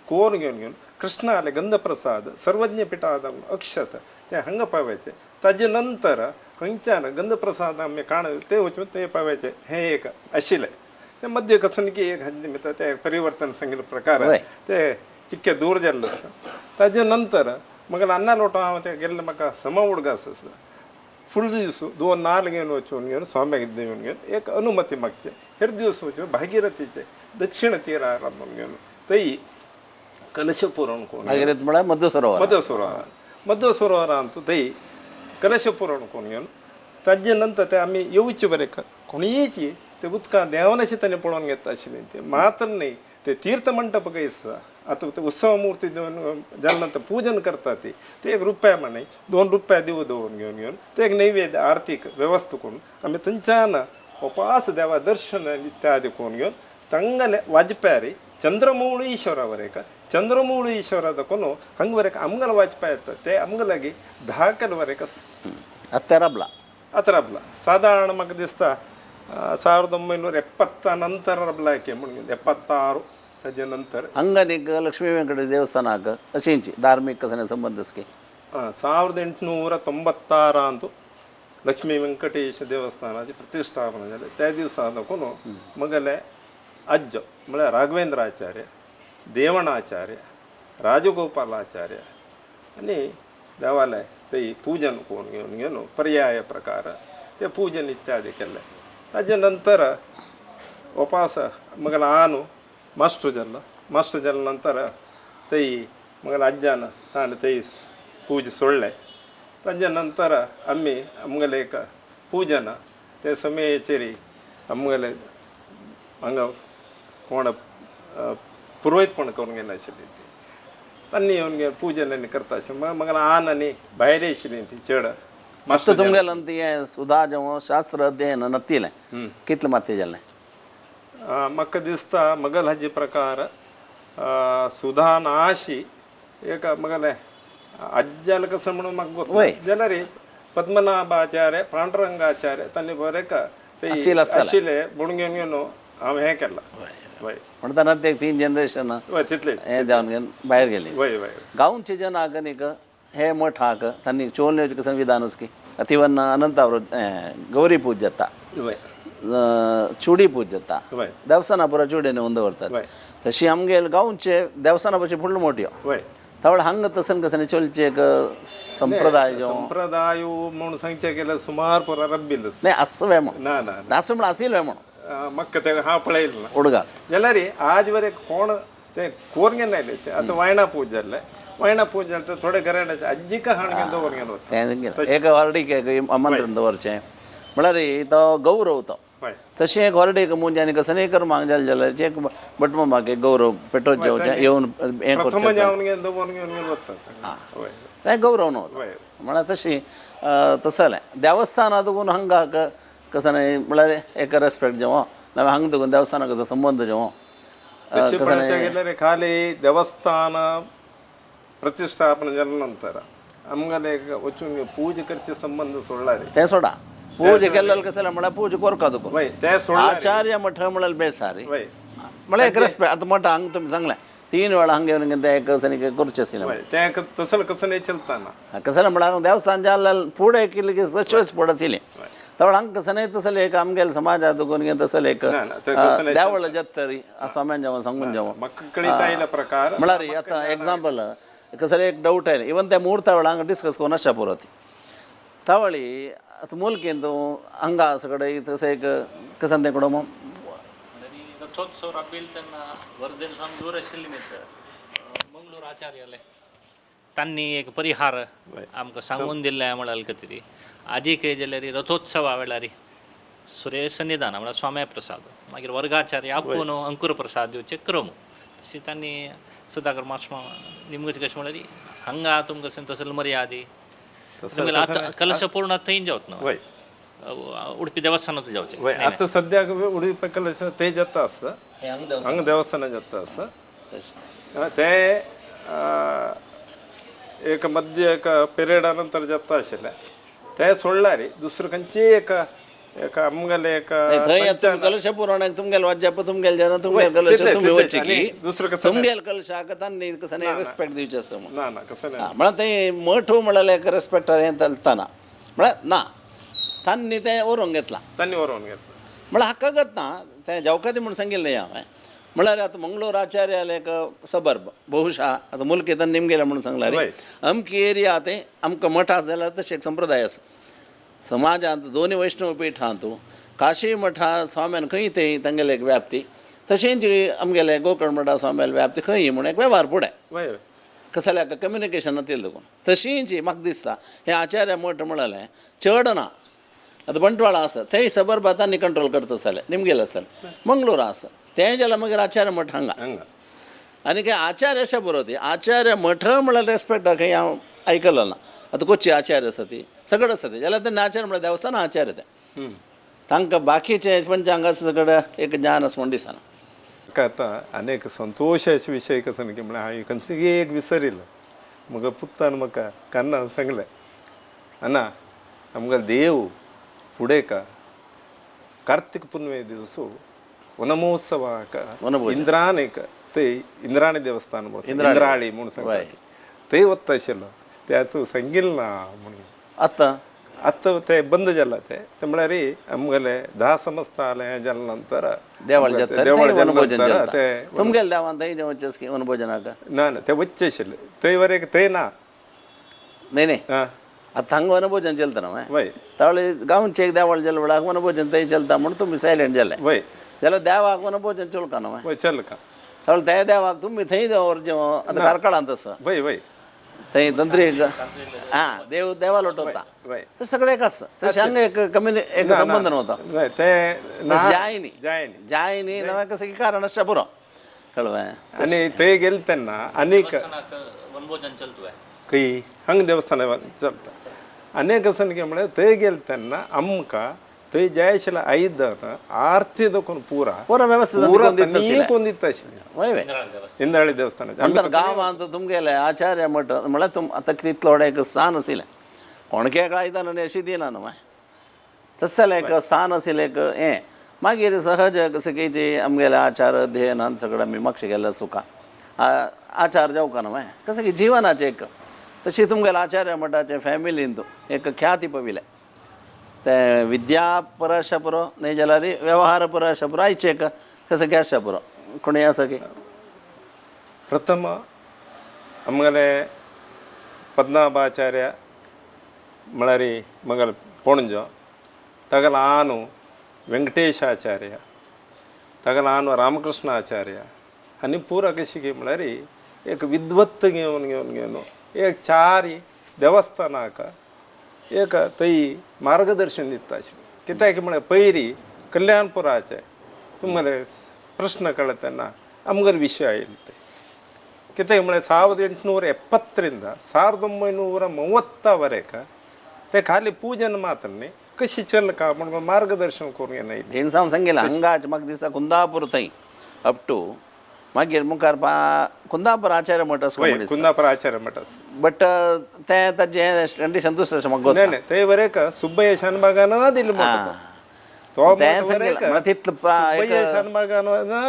कोण घेवन घेवन कृष्णाले गंधप्रसाद सर्वज्ञ पिठाद अक्षत ते हंग पावयचे ताजे नंतर खंयच्यान गंधप्रसाद आमी काण ते वचून ते पावयचे हे एक आशिल्लें ते मध्य कसून की एक निमित्त ते परिवर्तन सांगिल्ले प्रकार ते चिक्के दूर जाल्लो आसा ताजे नंतर म्हाका अन्ना लोटो हांव ते गेल्ले म्हाका सम उडगास आसा फुल दीस 2 नाल्ल घेवन वचून घेवन स्वाम्याक घेवन घेवन एक अनुमती मागचे हेर दिवस वचून भागीरथीचे दक्षिण तीरार म्हणून घेवन थंय कलश पुराण कोण म्हळ्यार मध्य सरोवर ಅಂತೂ थंय कलश पुराण कोण घेवन ताजे नंतर ते आमी येवचे बरें कोणीची ते उदकां देवनाचे ताणें पळोवन घेता आशिल्लें ते मात्र न्ही ते तीर्थ मंडप काही आसा आतां ते उत्सव मुर्ती घेवन जाले नंतर पूजन करता ते एक रुपया म्हणे 2 रुपया दिवं दवरून घेवन घेवन ते एक नैवेद्य आर्थीक वेवस्था करून आमी थंयच्यान उपास देवा दर्शन इत्यादी कोण घेवन ತಂಗಲೆ ವಾಜಪೇಯಿ ಚಂದ್ರಮೌಳೀಶ್ವರವರೆಗೆ ಚಂದ್ರಮೌಳೀಶ್ವರದಕ್ಕೂ ಹಂಗವರೆಗೆ ಅಮ್ಗಲ ವಾಜಪೇಯಿ ಇರ್ತದೆ ಅಮ್ಗಲಾಗಿ ಧಾಕಲ್ವರೆಗೆ ಅತರಬ್ಲ ಸಾಧಾರಣ ಮಗ ದಿಸ್ತ 1970 ನಂತರ ರಬ್ಲಾಕೆ म्हणून 76 त्याच्या नंतर हंगानिक लक्ष्मी वेंकटेश देवस्थानाक अशींची धार्मिक कसने संबंधस्की 1896 ಅಂತೂ लक्ष्मी वेंकटेश देवस्थानाची प्रतिष्ठापना झाली त्या दिवसाकून मगले अज्ज म्हळ्यार राघवेंद्राचार्य देवणाचार्य राजगोपालाचार्य आनी देवालय थंय पूजन कोण घेवन घेवन पर्याय प्रकार ते पूजन इत्यादी केले ताजे नंतर उपास मगला आनु मास्टर जाल्लो नंतर थंय मगला अज्जान ताणें थंय पूज सोडले ताजे नंतर आमी आमगेले एक पूजन ते समयाचेर आमगेले हांगा कोण पुरोहितपण करून गेले आशिल्ली ती तांणी येवन घेवन पूजन आनी करता आशिल्लें म्हाका आन आनी भायर आशिल्ली ती चड मास्टर तुमगेलें हें सुधा जेवण शास्त्र अध्ययन नत्तिलें कितलें माते जालें म्हाका दिसता मगल हाजे प्रकार सुधा नाशी एक मगलें अज्जाल कसं म्हणून म्हाका गोत जाल्यार पद्मनाभाचार्य पांडुरंगाचार्य तांणी बरें का ते आशिल्ले म्हणून घेवन घेवन हांव हें केलां म्हणटा ते 3 जनरेशन तितले हें जावन घेवन भायर गेलीं वय गांवचे जन आगनीक हे मठ हाक तांणी चोल कसं विधान की तिवन अनंत गौरी पूज जाता चुडी पूज जाता देवस्थाना पुरा चुडीने उंद व्हरतात तशी आमगेले गांवचे देवस्थाना पशी फुडल्यो मोठ्यो त्यावेळेस हंग तसन कसं चलचे एक संप्रदाय जो संप्रदाय म्हणून संख्या केलं सुमार पुरा रब्बिलच नाही असं वे म्हणून ना ना असं म्हणून असेल वे म्हणून मक्क ते हा पळेल ना उडगास ಎಲ್ಲರಿ आजवर एक कोण ते कोरगे नाही ते आता वायना पूजले वायना पूजले तर थोडे घराण्याचे आजी का हाणगे दोरगे होत तें एक वारडीक एक आमंत्रण दवरचें म्हळ्यार तो गौरव तो होय तशें एक वारडीक म्हणजे आनी कसं करमाक जालें जाल्यार एक बटमाक एक गौरव पेटोवत जेवचें येवन हें प्रथम करचें जावन गे दोरगे घेवन वतात होय तें गौरव नव्हतं होय म्हळ्यार तशी तसं जालें देवस्थानांत देखून हांगाक कसं म्हळ्यार एक रेस्पेक्ट जेवो नाव्या हांगा देखून देवस्थानाक संबंध जेवो तशी पळायच्या गेल्यार खाली देवस्थान प्रतिष्ठापन जाल्या नंतर आमगेले वचून पूज करचे संबंध सोडला रे तें सोडा पूज केल्लो कसं जालें म्हळ्यार पूज करता देखून होय ते सोडला आचार्य मठ म्हळ्यार बेसारी होय म्हळ्यार एक रेस्पेक्ट आतां मठ हांगा तुमी सांगलें 3 वेळा हांगा येवन तें कसं करचें आशिल्लें होय ते तसं कसं नाही चलताना कसं जालें म्हळ्यार देवस्थान जाल्यार फुडें केलें की सचवेच फुडें आशिल्लें त्यावेळेस हांगा कसं नाही तसलें एक आमगेले समाजात देखून तसलें एक ना ना ते कसं नाही देवळ जत्तरी स्वाम्यान जेवण सांगून जेवण मक्क कळीता येयला प्रकार म्हळ्यार आतां एग्जाम्पल कसं एक डाऊट आयलें इवन त्या मुहूर्ता वेळा हांगा डिस्कस करून आसच्या पुरो ती तावळी आतां मुलकेन तूं हांगा सगळे तसं एक कसं तें कडो रथोत्सव राबील तेन्ना वर्धेन सावन दूर आशिल्ले मित्र मंगळूर आचार्यालय तांणी एक परिहार आमकां सांगून दिल्ले म्हळ्यार कितें आजीक जाल्यार रथोत्सवा वेळार सुरेश सन्निधान म्हळ्यार स्वाम्या प्रसाद मागीर वर्गाचार्य आपूण अंकुर प्रसाद दिवचे क्रम तशी तांणी सुदाकर मास्मा निमगेचे कशें म्हळ्यार हांगा तुमकां तसले मर्यादी आतां कलश पूर्ण थंय जावत न्हू होय उडपी देवस्थानांत जावचें होय आता सद्याक उडीप कलश ते जाता आसता हांगा देवस्थानात जाता आसता ते एक मध्य एक पिरियडा नंतर जाता आशिल्लें ते सोडला रे दुसरें खंयची एक आमगेले एक कलश पुराणाक तुमगेले वाज्याप तुमगेले जेन्ना तुमगेले कलश तुमी वच्चे की दुसरें कसं तुमगेले कलशाक तांणी कसं रेस्पेक्ट दिवचें आसता म्हणून ना ना कसं नाही म्हळ्यार तें मठ म्हळ्यार एक रेस्पेक्टार हें चलतना म्हळ्यार ना तांणी तें व्हरोंक घेतलां तांणी व्हरोन घेतला म्हळ्यार हक्कागत ना तें जावकाती म्हूण सांगिल्लें हांवें म्हळ्यार आतां मंगळूर आचार्यालय एक सबर्ब बहुशा आतां मुलकेतन निमगेले म्हणून सांगला रे अमकी एरिया तें आमकां मठ आसा जाल्यार तशें एक संप्रदाय आसा समाजांत दोनी वैष्णव पिठांत काशी मठा स्वाम्यान खंय थंय तांगेले एक व्याप्ती तशेंच आमगेले गोकर्ण मठा स्वाम्याले व्याप्ती खंय म्हणून एक वेव्हार फुडें होय कसं जाल्यार कम्युनिकेशन नातिल्लें देखून तशींच म्हाका दिसता हें आचार्य मठ म्हळ्यार चड ना आतां बंटवाळा आसा थंय सबरबातांनी कंट्रोल करता आसले निमगेले आसले मंगळूर आसा तें जाल्यार मागीर आचार्य मठ हांगा आनी काय आचार्य अशें बरोबर ती आचार्य मठ म्हळ्यार रेस्पेक्ट खंय हांव आयकलो ना आतां कोची आचार्य आसा ती सगळे आसा ती जाल्यार तेन्ना आचार्य म्हळ्यार देवस्थान आचार्य ते तांकां बाकीचे पंचांग आसा सगळे एक ज्ञान आसा म्हण दिसना म्हाका आतां आनीक संतोशाचे विशय कसो न्ही की म्हळ्यार हांवें खंयची एक विसरिलो म्हजो पुत्तान म्हाका केन्ना सांगलें अना आमकां देव फुडें का कार्तिक पुनवे दिवस वनमहोत्सवाक इंद्रान एक ते इंद्राणी देवस्थान इंद्राळी म्हणून सांगतात थंय वता आशिल्लो त्याचो सांगिल्लो ना म्हणून आतां ते बंद जाला ते म्हळ्यार आमगेले 10 संस्थालय जाल्या नंतर देवळ नंतर ते तुमगेले देवान थंय जेवचें वनभोजनाक ना ना ते वच्चे आशिल्ले थंय वरेक थंय ना न्ही न्ही आं आतां हांगा वनभोजन चलता न्हू वय तावळे गांवचे एक देवळ जाल्या वेळार वनभोजन थंय चलता म्हणून तुमी सायलेंट जाले वय जाल्यार देवाक वनभोजन चलता न्हू वय चल का तावळे त्या देवाक तुमी थंय जेवं आतां कारकळांत आसा वय वय थंय तंत्री हां देवा लोटवता वय ते सगळे एक आसा तशें हांगा एक एक संबंध नव्हता वय ते जायनी जायनी जायनी नव्या कसं की कारण आसच्या पुरो कळ्ळें आनी थंय गेले तेन्ना आनीक वनभोजन चलतोय खंय हांगा देवस्थाना चलता आनीक असो न्ही म्हळ्यार थंय गेले तेन्ना आमकां थंय जाय आशिल्लें आयदन आरती देखून पुरो वेवस्थीत कोण दिता आशिल्लें वय वय इंद्राळी देवस्थानाचें नंतर गांवांत तुमगेले आचार्य मठ म्हळ्यार तुम आतां तितलो व्हड एक स्थान आशिल्लें कोणके आयदन आनी अशी दिना न्हू तशें जाल्यार एक स्थान आशिल्लें एक हें मागीर सहज कसं की जी आमगेले आचार अध्ययनान सगळें आमी म्हापशे गेल्या सुका आचार जावका न्हू कसं की जिवनाचें एक तशी तुमगेले आचार्य मठाचे फॅमिलींत एक ख्याती पविले ते विद्या पुरो पुरो न्ही जाल्यार वेव्हार पुरो आयचे एक कसं की आसच्या पुरो कोणी आसा की प्रथम आमगेले पद्मनाभाचार्य म्हळ्यार मगल पणजो ताका आनु वेंकटेशाचार्य ताका आनु रामकृष्णाचार्य आनी पुरा कशी की म्हळ्यार एक विद्वत्त घेवन घेवन घेवन एक चारी देवस्थानाक एक थंय मार्गदर्शन दिता आशिल्लें कित्याक म्हळ्यार पयलीं कल्याणपुराचे तुमगेले प्रश्न केले तेन्ना आमगेले विशय आयले ते कित्याक म्हळ्यार 1870 1930ವರೆಗೆ ते खाली पूजन मात्र न्ही कशी चलका म्हणून मार्गदर्शन करून येना हें सांग सांगेला हंगाच म्हाका दिसता कुंदापूर थंय अप टू मागीर मुखार कुंदापूर आचार्य मठ आसा कुंदापूर आचार्य मठ आसा बट तें ताजें कंडिशन दुसरें अशें म्हाका नाही नाही ते वरेक सुब्बಯ್ಯ शानबागान दिले मोठ तो सुब्बಯ್ಯ शानबागान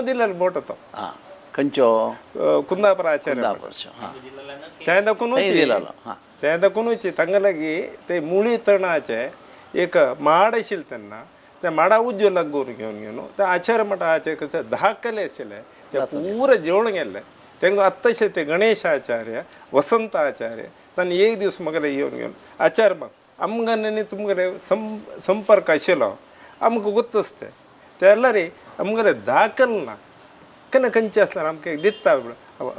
दिलेलो मोठ तो खंयच्यो कुंदापूर आचार्य तें दाखोवनूच तांगे लागीं ते मुळी तणाचे एक माड आशिल्ले तेन्ना त्या माडा उज्ज्वल लागून घेवन घेवन ते आचार्य मठाचे कशें धाकले आशिल्ले ते पुरे जेवण गेल्ले तेंकां आत्ताशे ते गणेश आचार्य वसंत आचार्य तांणी एक दीस म्हाका येवन घेवन आचार्य मग आमगेले तुमगेले संपर्क आशिल्लो आमकां गोत्त आसता ते जाल्यार आमगेले दाखल ना केन्ना खंयचे आसल्यार आमकां दिता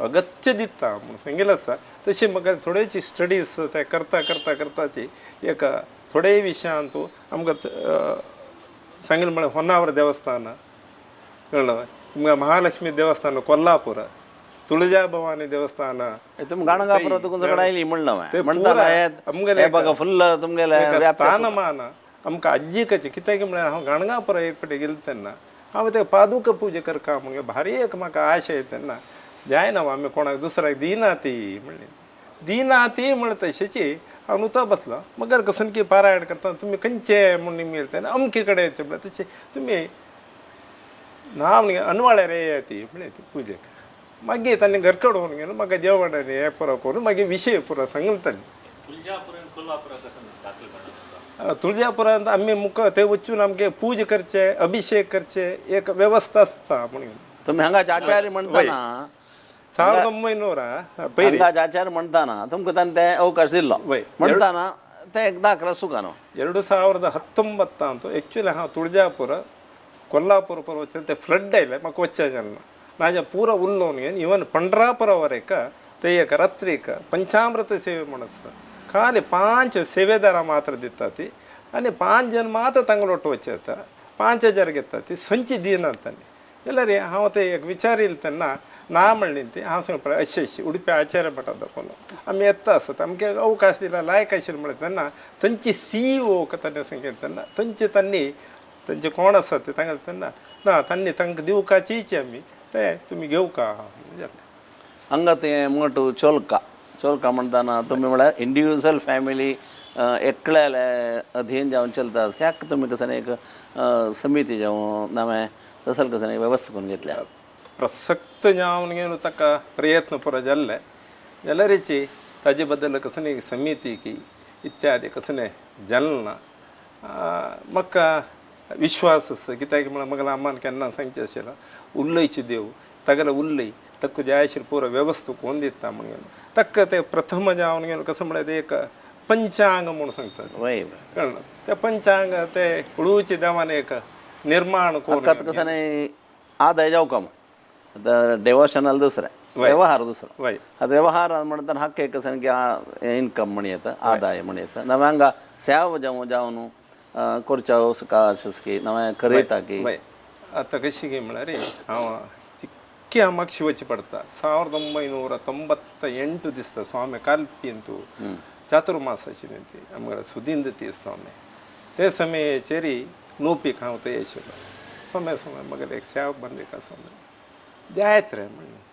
अगत्य दिता म्हणून सांगिल्लें आसा तशी म्हाका थोडेची स्टडीज ते करता करता करता ती एक थोडे विशयान तूं आमकां सांगिल्लें म्हळ्यार होन्नावर देवस्थान कळ्ळें तुमकां महालक्ष्मी देवस्थान कोल्हापूर तुळजा भवानी देवस्थान तुमी गाणगापुर तुमचे आयली म्हणलं आमगेले फुल्ल तुमगेले स्थानमान आमकां अज्जीकचे कित्याक म्हळ्यार हांव गाणगापुरा एक फावटी गेलो तेन्ना हांव ते पादुका पुजा करता म्हणून भारी एक म्हाका आशा येता तेन्ना जायना आमी कोणाक दुसऱ्याक दिना ती म्हणली दिना ती म्हणटा तशेची हांव नुता बसलो मगर कसन की पारायण करता तुमी खंयचे म्हणून निमगेले तेन्ना अमके कडेन तशें तुमी नांव न्ही अनवाळ्यार येया ती म्हणले ती पुजेक मागीर तांणी घरकड व्हरून गेलो म्हाका जेवण आनी हें पुरो करून मागीर विशय पुरो सांगलो तांणी तुळजापुरांत आमी मुखार थंय वचून आमगे पूज करचे अभिषेक करचे एक वेवस्था आसता म्हणून तुमी हांगाचे आचार्य म्हणटाना 1900 पयलीं आचार्य म्हणटाना तुमकां ताणें तें अवकाश दिल्लो म्हणटाना तें एकदां सुखानो 2019 एक्चुली हांव तुळजापूर कोल्हापूर पर वचून ते फ्लड आयले म्हाका वच्चे जेन्ना म्हाज्या पुरो उल्लोवन घेवन इवन पंढरापुरावरेक ते एक रात्रीक पंचामृत सेवे म्हणून आसता खाली 5 सेवेदारां मात्र दिता ती आनी 5 जन मात्र तांगेलो ಒಟ್ಟು वचता 5000 घेता ती संची दिनात तांणी जाल्यार हांव ते एक विचारिल्लें तेन्ना ना म्हणली ती हांव सांगलें अशें उडपी आचार्य मठांत दाखोवन आमी येता आसत आमकां अवकाश दिला लायक आशिल्लो म्हणलें तेन्ना थंयची CEO ताणें सांगिल्लें तेन्ना थंयचे कोण आसा ते तांगेले तेन्ना ना तांणी तांकां दिवकाचीच आमी ते तुमी घेवका हांगा तें मोठ चोलका म्हणटाना तुमी म्हळ्यार इंडिविज्युअल फॅमिली एकल्याले अधीन जावन चलता ह्याक तुमी कसन एक समिती जावं नामे तसल कसन एक वेवस्था करून घेतल्या प्रसक्त जावन घेवन ताका प्रयत्न पुरो जाल्ले जाल्यारची ताजे बद्दल कसं एक समिती की इत्यादी कसं जालना म्हाका विश्वास आसा कित्याक म्हळ्यार म्हाका आम्मान केन्ना सांगचें आशिल्लें उल्लयची देव तागेले उल्लय ताका जाय आशिल्ली पुरो वेवस्था कोण दिता म्हणून ताका ते प्रथम जावन घेवन कसं म्हळ्यार एक पंचांग म्हणून सांगतात कळ्ळें ते पंचांग ते हुळूचे देवान एक निर्माण करून कसन आदाय जावका डेवोशनल दुसरें व्यवहार दुसरो ಅದು ವ್ಯವಹಾರ म्हणटा हक्क एक कसन की इनकम म्हण येता आदाय म्हण येता नवे हांगा सेवा जावन करच्या की नवे खरयता की आतां कशी गे म्हळ्यार हांव चिक्की म्हाका शिवची पडटा 1998 दिसता स्वामी कालपिंतू चातुर्मास आशिल्ली ती आमगे सुदींद ती स्वामी ते समयाचेर नोपीक हांव थंय आशिल्लो समय म्हाका एक सेवा बंदिका स्वामी जायत रे म्हणलें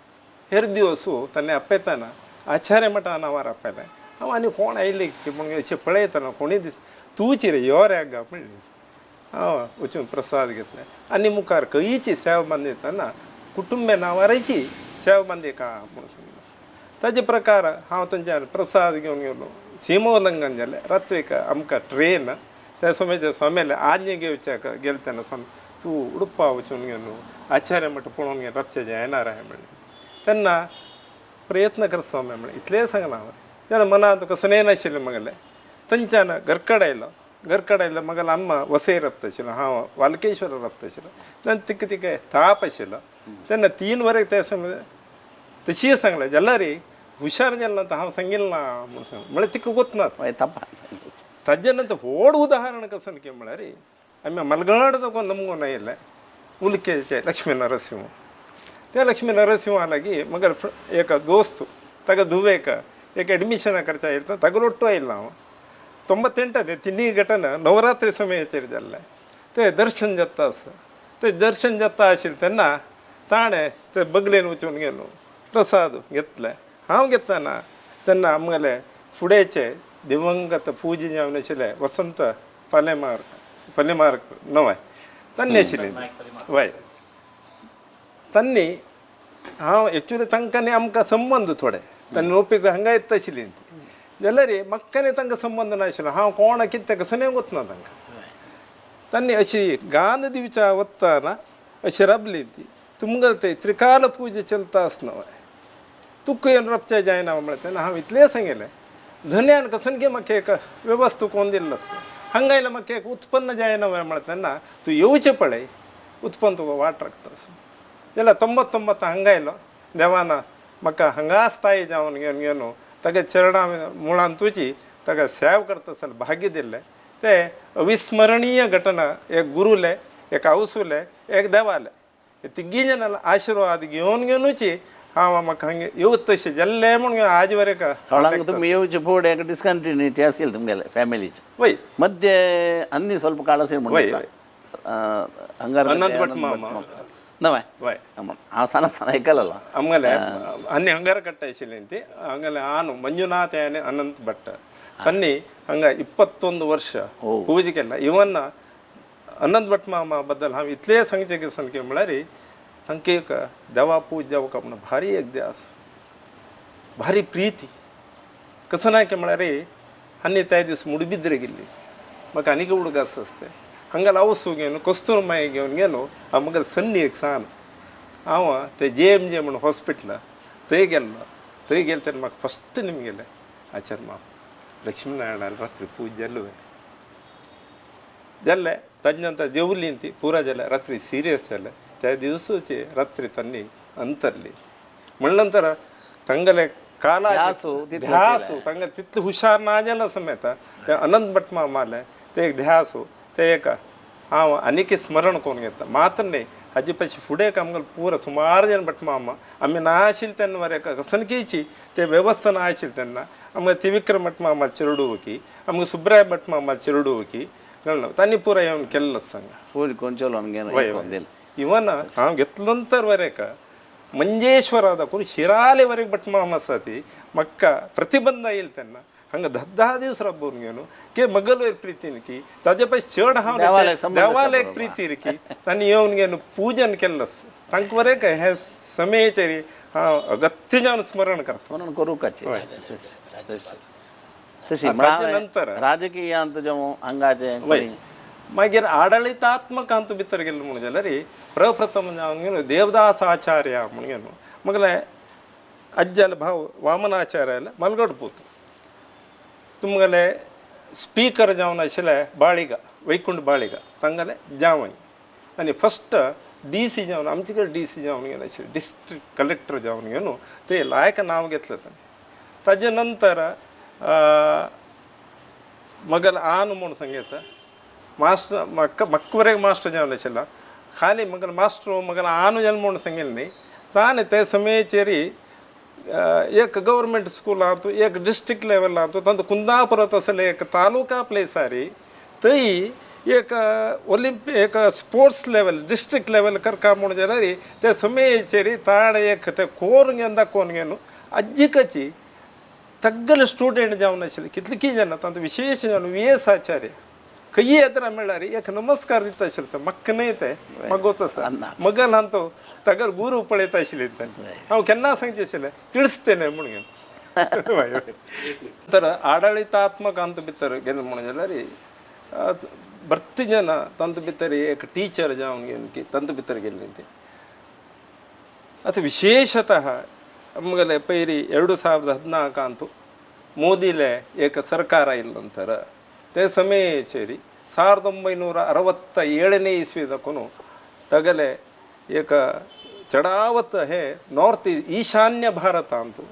हेर दिवसू ताणें आपयताना आचार्य मठा नांवार आपयलें हांव आनी कोण आयली की म्हणून अशें पळयतना कोणी दीस तूंच रे यो रे गा म्हणली हांव वचून प्रसाद घेतलें आनी मुखार खंयची सेवा बांदितना कुटुंबे नांवाराची सेवा बांदिका म्हणून सांगिल्लें ताजे प्रकार हांव थंयच्यान प्रसाद घेवन गेलो सीमोल्लंघन जालें रात्रीक आमकां ट्रेन त्या समयाचेर स्वाम्याले आज्ञे घेवच्याक गेले तेन्ना स्वामी तूं उडपा वचून घेवन आचार्य मठ पळोवन घे रातचें येणार आहे म्हणलें तेन्ना प्रयत्न कर स्वामी म्हणे इतले सांगला त्याला मनात कसं नाही नाशिले मगले तंच्यानं घरकडायला मगला अम्मा वसई रप्ताशिला हा वालकेश्वर रप्ताशिला त्यांना तिक तिके ताप आशिला त्यांना 3 वरेक त्या समज तशी सांगला जल्ला रे हुशार जल्ला तर हा सांगेल ना म्हणून सांग मला तिक गोतना ತಪ್ಪ ತಜ್ಜನಂತ ಓಡ್ ಉದಾಹರಣೆ ಕಸನ್ಕೆ ಮಾಡರಿ ಆಮೇಲೆ ಮಲ್ಗನಾಡು ತಗೊಂಡು ನಮಗೂ ಇಲ್ಲ ಉಲ್ಕೆ ಲಕ್ಷ್ಮೀ ನರಸಿಂಹ त्या लक्ष्मी नरसिंहालागी मगर एक दोस्त तग दुवेक एक एडमिशन खर्च आयता तगलೊಟ್ಟು ಇಲ್ಲ ನಾವು 98 तिन्ही घटना नवरात्री समयाचेरजल्ले ते दर्शन जातास ते दर्शन जाता आशिल त्यांना ताणे ते बगलेन वचून गेलो प्रसाद घेतले हांव घेताना त्यांना आमगेले फुडेचे दिवंगत पूजे जावन आशिल्ले वसंत पलेमार्क नवय तन्ने आशिल्ले वय तन्नी हांव एक्चुली तांकांनी आमकां संबंद थोडे तांणी ओपीक हांगा येता आशिल्ली जाल्यार म्हाकानी तांकां संबंद नाशिल्लो हांव कोणा कितें तें कसो वतना तांकां तांणी अशी गान दिवच्या वतना अशी राबली ती तुमकां ते त्रिकाल पूजा चलता आसना तुका येवन रपचें जायना म्हळ्यार तेन्ना हांव इतलें सांगलें धन्यान कसनके म्हाका एक वेवस्था कोण दिल्लो आसा हांगा म्हाका एक उत्पन्न जायना म्हळ्यार तेन्ना तूं येवचें पळय उत्पन्न तुका वाट राखता जाल्यार 99 हांगा आयलो देवान म्हाका हांगा स्थायी जावन घेवन तागे चरणा मुळान तुजी ताका सेव करता आसतना भाग्य दिल्लें ते अविस्मरणीय घटना एक गुरुले एक आवसूले एक देवाले तिगी जनाला आशिर्वाद घेवनूच हांव म्हाका हांगा येवत तशें जाल्लें म्हणून आज वरेक तुम्ही येवचे फुडें एक डिस्कंटिन्युटी आसली तुमगेले फॅमिलीची वय ಮಧ್ಯೆ ಅನ್ನಿ ಸ್ವಲ್ಪ ಕಾಲ ಸೇರಿ ವೈ ಹಂಗಾರ ಅನಂತ ಭಟ್ ಮಾಮ ನವೇ ವೈ ಆ ಸಣ್ಣ ಸಣ್ಣ ಐಕಲ್ಲಲ್ಲ ಆಮೇಲೆ ಅನ್ನಿ ಹಂಗಾರ ಕಟ್ಟ ಆಯ್ಸಿಲ್ಲ ಅಂತಿ ಆಮೇಲೆ ಆನು ಮಂಜುನಾಥ ಯಾನೆ ಅನಂತ್ ಭಟ್ ತನ್ನಿ ಹಂಗ 21 ವರ್ಷ ಪೂಜೆಗೆಲ್ಲ ಇವನ್ನ ಅನಂತ್ ಭಟ್ ಮಾಮ बद्दल हांव इतले सांगचे की म्हळ्यार तांकां एक देवा पूज जावप म्हणून भारी एक ध्यास भारी प्रिती कसं नाही की म्हळ्यार आनी त्या दिवस मुडबिद्रे गेल्ली म्हाका आनीक हुडगास आसता हांगा आवसू घेवन कस्तूर माय घेवन गेलो म्हाका सन्नी एक सांग हांव ते JMJ म्हणून हॉस्पिटल थंय गेल्लो थंय गेले तेन्ना म्हाका फस्ट निम गेले आचार्य माम लक्ष्मीनारायणाला रात्री पूज जाल्ले ताजे नंतर जेवली ती पुरा जाल्या रात्री सिरियस जाले त्या दिवसाची रात्री त्यांनी अंतरली म्हणल्या नंतर तांगले काला ध्यासू तांगे तितले हुशार ना जाल्यार समेत ते अनंत भट मामाले ते एक ध्यासू ते एक हांव आनीक स्मरण करून घेता मात्र न्ही हाजे पयशे फुडें आमकां पुरो सुमार जन भट मामा आमी ना आशिल्ले तेन्ना मरे कसनकेची ते वेवस्था ना आशिल्ली तेन्ना आमकां त्रिविक्रम भट मामा चिरडुवकी आमकां सुब्राय भट मामा चिरडुवकी कळ्ळें तांणी पुरो येवन केल्लो सांगा ಪೂಜೆ ಕೊಂಚೋಲು ಹಂಗೇನು ಇವನ್ हांव घेतलो नंतर वरेक मंजेश्वराद कोण शिराले वरेक भट मामा आसा ती म्हाका प्रतिबंध येयले तेन्ना हांगा 10 दीस राबोवन घेवन के मगल वयर प्रितीन की ताजे पयस चड हांव देवाला एक प्रिती रे की तांणी येवन घेवन पूजन केल्लो तांकां वरेक हे समयाचेर हांव अगत्य जावन स्मरण करता ಸ್ಮರಣ ಕरूकाचे तशी नंतर राजकीय ಅಂತ जेव्हा अंगाचे मागीर आडಳಿತಾತ್ಮಕ ಅಂತ भितर गेलो म्हणून जाल्यार प्रप्रथम जावन देवदास आचार्य म्हणून गेलो मगले अज्जाल भाव वामनाचार्याला मलगड पोत तुमगेले स्पीकर जावन आशिल्ले बाळिगा वैकुंठ बाळिगा तांगेले जावई आनी फस्ट DC जावन आमचे कडेन DC जावन गेले आशिल्ले डिस्ट्रिक्ट कलेक्टर जावन घेवन ते लायक नांव घेतलें ताणें ताजे नंतर मगल आन म्हणून सांगता मास्टर मक्वरेक मास्टर जावन आशिल्लो खाली मगल मास्टर मगल आन जाल म्हणून सांगेल न्ही ताणें ते समयाचेर एक गव्हर्मेंट स्कूल आहा तूं एक डिस्ट्रिक्ट लेवल आहा तूं तांचो कुंदापुरांत आसले एक तालुका प्लेसार थंय एक एक स्पोर्ट्स लेवल डिस्ट्रिक्ट लेवल करता म्हणून जाल्यार ते समयाचेर ताणें एक ते कोरून घेवन दाखोवन घेवन अज्जिकाची तग्गल स्टुडंट जावन आशिल्ले कितलीं जाणां तांचो विशेश जावन VS आचार्य खंय येतना म्हणल्यार एक नमस्कार दिता आशिल्लो ते म्हाका न्हय ते मागोत आसा मगल हांव तो ताका गुरू पळयता आशिल्ले हांव केन्ना सांगचें आशिल्लें तिळसते न्हय म्हणून घेवन तर आडಳಿತಾತ್ಮಕ ಅಂತ भितर गेलो म्हणून जाल्यार भरती जनां तांचे भितर एक टीचर जावन घेवन की तांचे भितर गेल्लीं ती आतां विशेशतः ನಮಗಲೆ ಪೈರಿ 2014 ಅಂತೂ ಮೋದಿಲೆ ಏಕ ಸರ್ಕಾರ ಇಲ್ಲಂತಾರ ತೇ ಸಮಯಚೇರಿ 1967 ಇಸ್ವಿದಕ್ಕೂ ತಗಲೆ ಏಕ ಚಡಾವತ್ ಹೇ ನಾರ್ತ್ ಈಶಾನ್ಯ ಭಾರತ ಅಂತೂ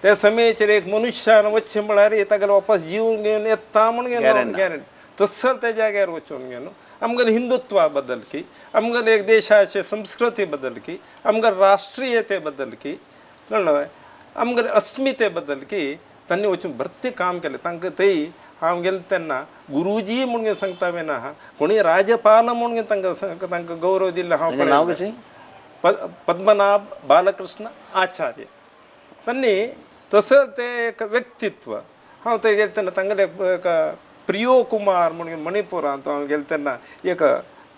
ते समयचेर एक मनुष्यान वच्चे म्हळ्यार तागेलो वापस जीव घेवन येता म्हूण गॅरंटी तस्सर त्या जाग्यार वचून घेवन आमगेले हिंदुत्वा बद्दल की आमगेले एक देशाचे संस्कृती बद्दल की आमगेले राष्ट्रीयते बद्दल की कळ्ळें आमगेले अस्मिते बद्दल की तांणी वचून भरते काम केलें तांकां थंय हांव गेलो तेन्ना गुरुजी म्हूण सांगता ना कोणी राजपाल म्हूण तांकां गौरव दिल्लो हांव नाव कशें पद्मनाभ बालकृष्ण आचार्य त्यांनी तसं ते एक व्यक्तित्व हांव थंय गेलो तेन्ना तांगेले एक प्रियो कुमार म्हणून मणिपुरांत हांव गेलो तेन्ना एक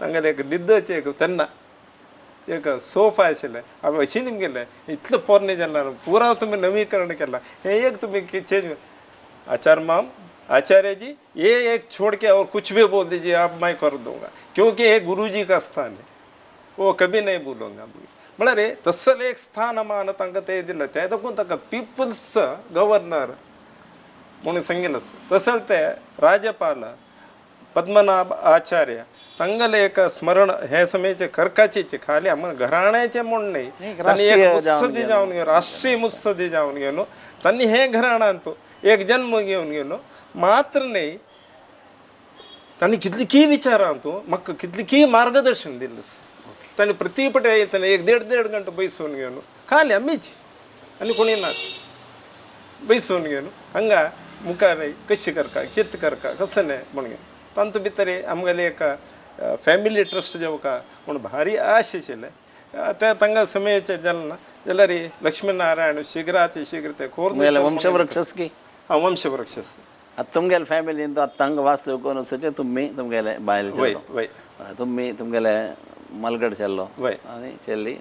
तांगेले एक निद्दचे एक तेन्ना एक सोफा आशिल्लें हांवें अशी गेले इतलें पोरणे जेन्ना पुराव तुमी नवीकरण केलां हें एक तुमी चेंज आचार्य जी ये एक छोड़ के और कुछ भी बोल दीजिए अब मैं कर दूंगा क्योंकि ये गुरुजी का स्थान है वो कभी नहीं भूलूंगा म्हळ्यार तसलें एक स्थानमान तांकां ते दिलें ते देखून ताका पिपल्स गव्हर्नर म्हणून सांगिल्लें तसले ते राज्यपाल पद्मनाभ आचार्य तांगेलें एक स्मरण हे समयचे कर्काचीचे खाली आम घराण्याचे म्हूण न्ही तांणी एक मुत्सदी जावन घेवन राष्ट्रीय मुत्सदी जावन घेवन तांणी हे घराण्यांत एक जन्म घेवन घेवन मात्र न्ही तांणी कितली की विचारांत म्हाका कितली की मार्गदर्शन दिल्लें तांणी प्रतिपटे येताना 1-1.5 गंटे बैसून घेवन खाली आमीच आनी कोणी ना बैसून घेवन हांगा मुखार कशें करता कितें करता कसं न्ही म्हूण घेवन तांतूं भितर आमगेलें एक फॅमिली ट्रस्ट जेवका म्हूण भारी आश आशिल्लें ते तांकां समयाचेर जालें जाल्यार लक्ष्मीनारायण शीघ्राती शीघ्र ते ವಂಶವೃಕ್ಷಸ್ की हां वंशवृक्ष ಅದು तुमगेले ಫ್ಯಾಮಿಲಿಂದ ಅದು ತಂಗ ವಾಸ್ತವಕ್ಕೆ ಸಚ್ಚೆ तुम्ही तुमगेले बायल वय वय तुम्ही तुमगेले मलगड चल्लो वय आनी चेल्ली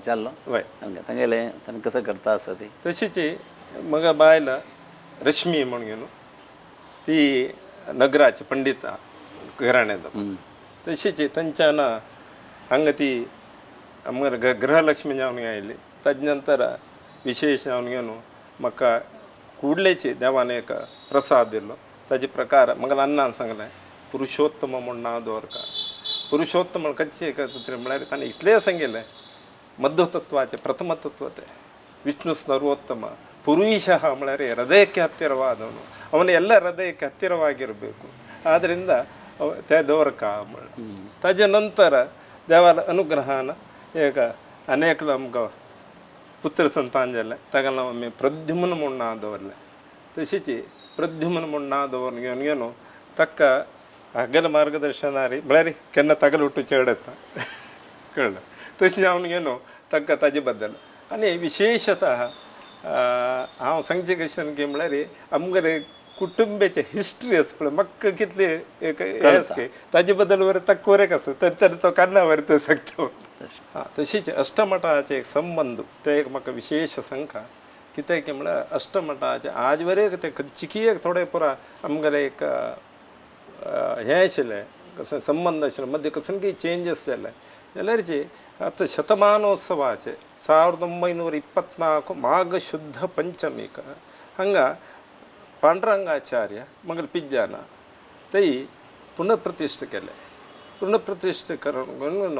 चल्लो वय हंगे तांगेले तांणी कसं करता आसा ती तशीच मग बायल रश्मी म्हूण घेवन ती नगराची पंडित घराण्यात तशीच थंयच्यान हांगा ती आमगे गृहलक्ष्मी जावन आयली ताजे नंतर विशेष जावन घेवन म्हाका कुडलेची देवान एक प्रसाद दिल्लो ताजे प्रकार म्हाका अन्नान सांगलें पुरुषोत्तम म्हूण नांव दवरका पुरुषोत्तम कशें करता म्हळ्यार ताणें इतलें सांगिल्लें ಮಧ್ವತತ್ವಾಚೆ ಪ್ರಥಮತತ್ವತೆ ವಿಷ್ಣು ಸರ್ವೋತ್ತಮ ಪುರುಷಃ ಮಳರೆ ಹೃದಯಕ್ಕೆ ಹತ್ತಿರವಾದವನು ಅವನ ಎಲ್ಲ ಹೃದಯಕ್ಕೆ ಹತ್ತಿರವಾಗಿರಬೇಕು ಆದ್ದರಿಂದ ದೇವರ ಕಾಮ ತದನಂತರ ದೇವರ ಅನುಗ್ರಹನ ಈಗ ಅನೇಕ ನಮ್ಗೆ ಪುತ್ರ ಸಂತಾನಜಲ್ಲ ತಗಲ ಒಮ್ಮೆ ಪ್ರದ್ಯುಮ್ನ ಮುಣ್ಣಾದವರಲ್ಲ ತಶಿಚಿ ಪ್ರದ್ಯುಮ್ನ ಮುಣ್ಣಾದವನಿಗೇನು ತಕ್ಕ ಹಗ್ಗಲ ಮಾರ್ಗದರ್ಶನ ರೀ ಬೆಳರಿ ಕೆನ್ನ ತಗಲುಟ್ಟು ಚೇಡತ್ತ कळलं तशी जावन घेवन ताका ताजे बद्दल आनी विशेशतः हांव सांगचें कशें की म्हळ्यार आमगेले कुटुंबाचे हिस्ट्री आसा पळय म्हाका कितले एक हें आसा की ताजे बद्दल बरें ताका कोरेक आसा तर तो कान्ना बरें तो सांगता तशीच अष्टमठाचे एक संबंद ते एक म्हाका विशेष सांगता कित्याक की म्हळ्यार अष्टमठाचे आज वरेक ते चिकी एक थोडे पुरा आमगेले एक हें आशिल्लें कसं संबंध आशिल्ले मध्य कसं की चेंजीस जाले जाल्यार जे आतां शतमानोत्सवाचे 1924 माघ शुद्ध पंचमीक हांगा पांडुरंगाचार्य मंगल पिज्जान थंय पुनःप्रतिश्ठ केले पुनःप्रतिश्ठ करून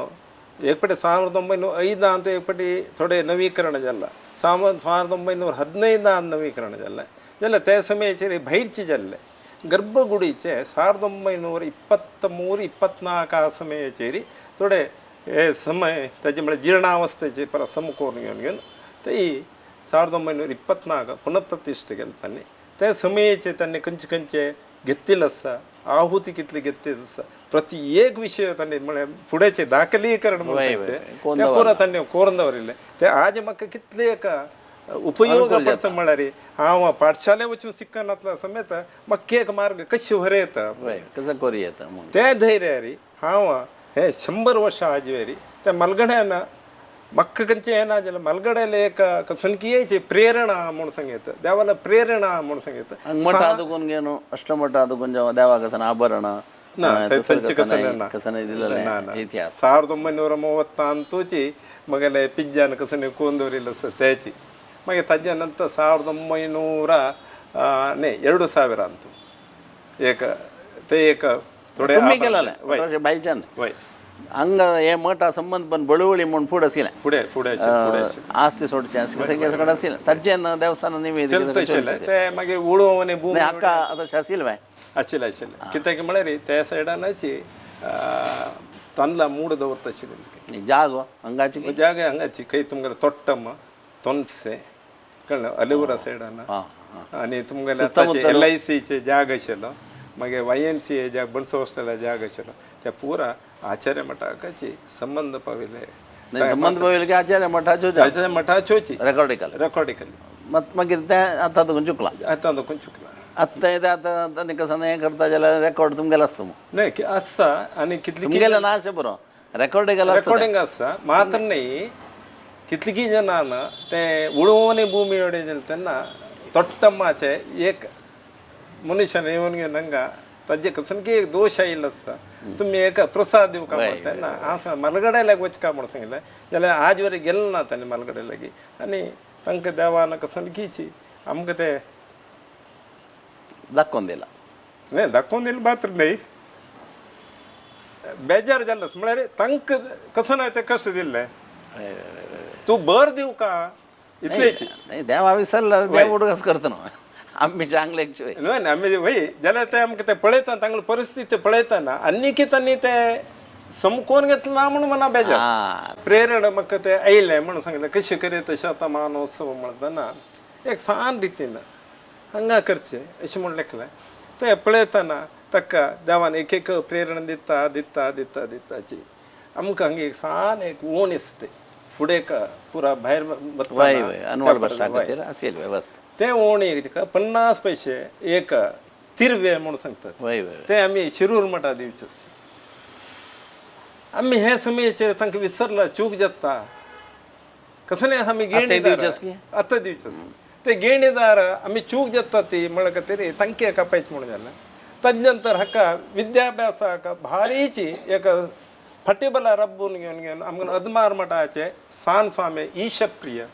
एक फावटी 1905 ಅಂತೂ एक फावटी थोडे नवीकरण जाल्ला 1915 नवीकरण जाल्लें जाल्यार त्या समयाचेर भायरचे जाल्ले गर्भगुडीचे 1923-24 समयाचेर थोडे हे समय ताजे म्हळ्यार जीर्णावस्थेचे पर समकोरून घेवन थंय 1924 पुनःप्रतिश्ठ केली तांणी त्या समयाचे तांणी खंयचे घेतिल्ले आसा आहुती कितली घेतिल्ली आसा प्रति एक विशय तांणी म्हळ्यार फुडेंचे दाखलीकरण म्हणून ते पुरो तांणी कोरून दवरिल्ले ते आज म्हाका कितले एक उपयोग पडटा म्हळ्यार हांव पाठशाले वचून शिकनातलो समेत म्हाका एक मार्ग कशें व्हरयता कसं करूं येता ते धैर्यार हांव हे 100 वर्सां आजवेरी त्या मलगड्यान म्हाका खंयचें हें ना जाल्यार मलगड्याले एक कसनकीयेची प्रेरणा म्हूण सांगता देवाला प्रेरणा म्हूण सांगता मठ आदुकून घेवन अष्टमठ आदुकून देवाक आभरण ना थंयचे कसं ना इतिहास 1930 ಅಂತೂಚಿ ಮಗಲೆ ಪಿಜ್ಜಾನ कसं कोण दवरिल्लो आसा तेची मागीर ताजे नंतर 1900 अंतू एक ते एक थोडे तुम्ही केलेलं आहे 1842 वय हंग हे मठ संबंध पण बळवळी म्हणून पुढे असेल फुडें फुडें फुडें आस्ती सोडचे सगळे सगळं असेल ताजेन देवस्थान चलत आशिल्लें ते मागीर उडोवन भूमी हक्का आता असेल बाय आशिल्लें आशिल्लें कित्याक म्हळ्यार त्या सायडानाची तांदळां मूड दवरता आशिल्लीं जागो हंगाची जागे हांगाची खंय तुमगेलें तोट्टम तोनसे कळ्ळें अलिपुरा सायडान आनी तुमगेलें आतांचे LICचे जाग आशिल्लो मागीर YMCA जाग बणसो हॉस्टेला जाग आशिल्लो त्या पुरा आचार्य मठाकाची संबंध पाविले संबंध पाविले की आचार्य मठाच्यो आचार्य मठाच्योची रेकॉर्डिकली मागीर तें आतां तुका चुकलां आतां दोन चुकला आतां येता आतां आनी कसं हें करता जाल्यार रेकॉर्ड तुमगेलो आसता न्हय आसता आनी कितली तुमगेलें ना अशें बरो रेकॉर्डिंग रेकॉर्डिंग आसता मात्र न्ही कितलीं जाणां ते उडोवनी भूमी उडयले तेन्ना तोट्टम्माचे एक मनशान येवन घेवन हांगा ताजे कसनकी एक दोश आयिल्लो आसता तुमी एक प्रसाद दिवं काय म्हणटा तेन्ना हांव सांग मलगड्या लागी वचका म्हूण सांगिल्लें जाल्यार आज वरें गेलो ना ताणें मलगड्या लागीं आनी तांकां देवान कसनकीची आमकां ते दाखोवन दिला न्ही दाखोवन दिलें मात्र न्ही बेजार जाल्लो म्हळ्यार तांकां कसो ते कश्ट दिल्ले तूं बर दिवं का इतलेच नाही देवा विसरला देव उडगस करता न्हू आमी चांगले न्हय न्ही आमी वय जाल्यार ते आमकां ते पळयता तांगेली परिस्थिती पळयतना आनी कितें ते समकोवन घेतलो ना म्हणून मना बेजार प्रेरण म्हाका ते आयले म्हणून सांगलें कशें करीत शतमानोत्सव म्हणटना एक सान रितीन हांगा करचें अशें म्हूण लेखलें ते पळयतना ताका देवान एक एक प्रेरण दिता दिता दिता दिताची आमकां हांगा एक सान एक ओण दिसता फुडें पुरा भायर ते ओणीक 50 पैसे एक तिरवे म्हणून सांगतात ते आमी शिरूर मठां दिवचे आमी हे समयाचेर तांकां विसरला चूक जाता कसले आमी गेणीदार आतां दिवचे ते गेणीदार आमी चूक जाता ती म्हणल्यार तरी तांके कापायचे म्हणून जालें ताजे नंतर हाका विद्याभ्यासाक भारीची एक फटिबला रब्बून घेवन आमकां अदमार मठाचे सान स्वामी ईशप्रिय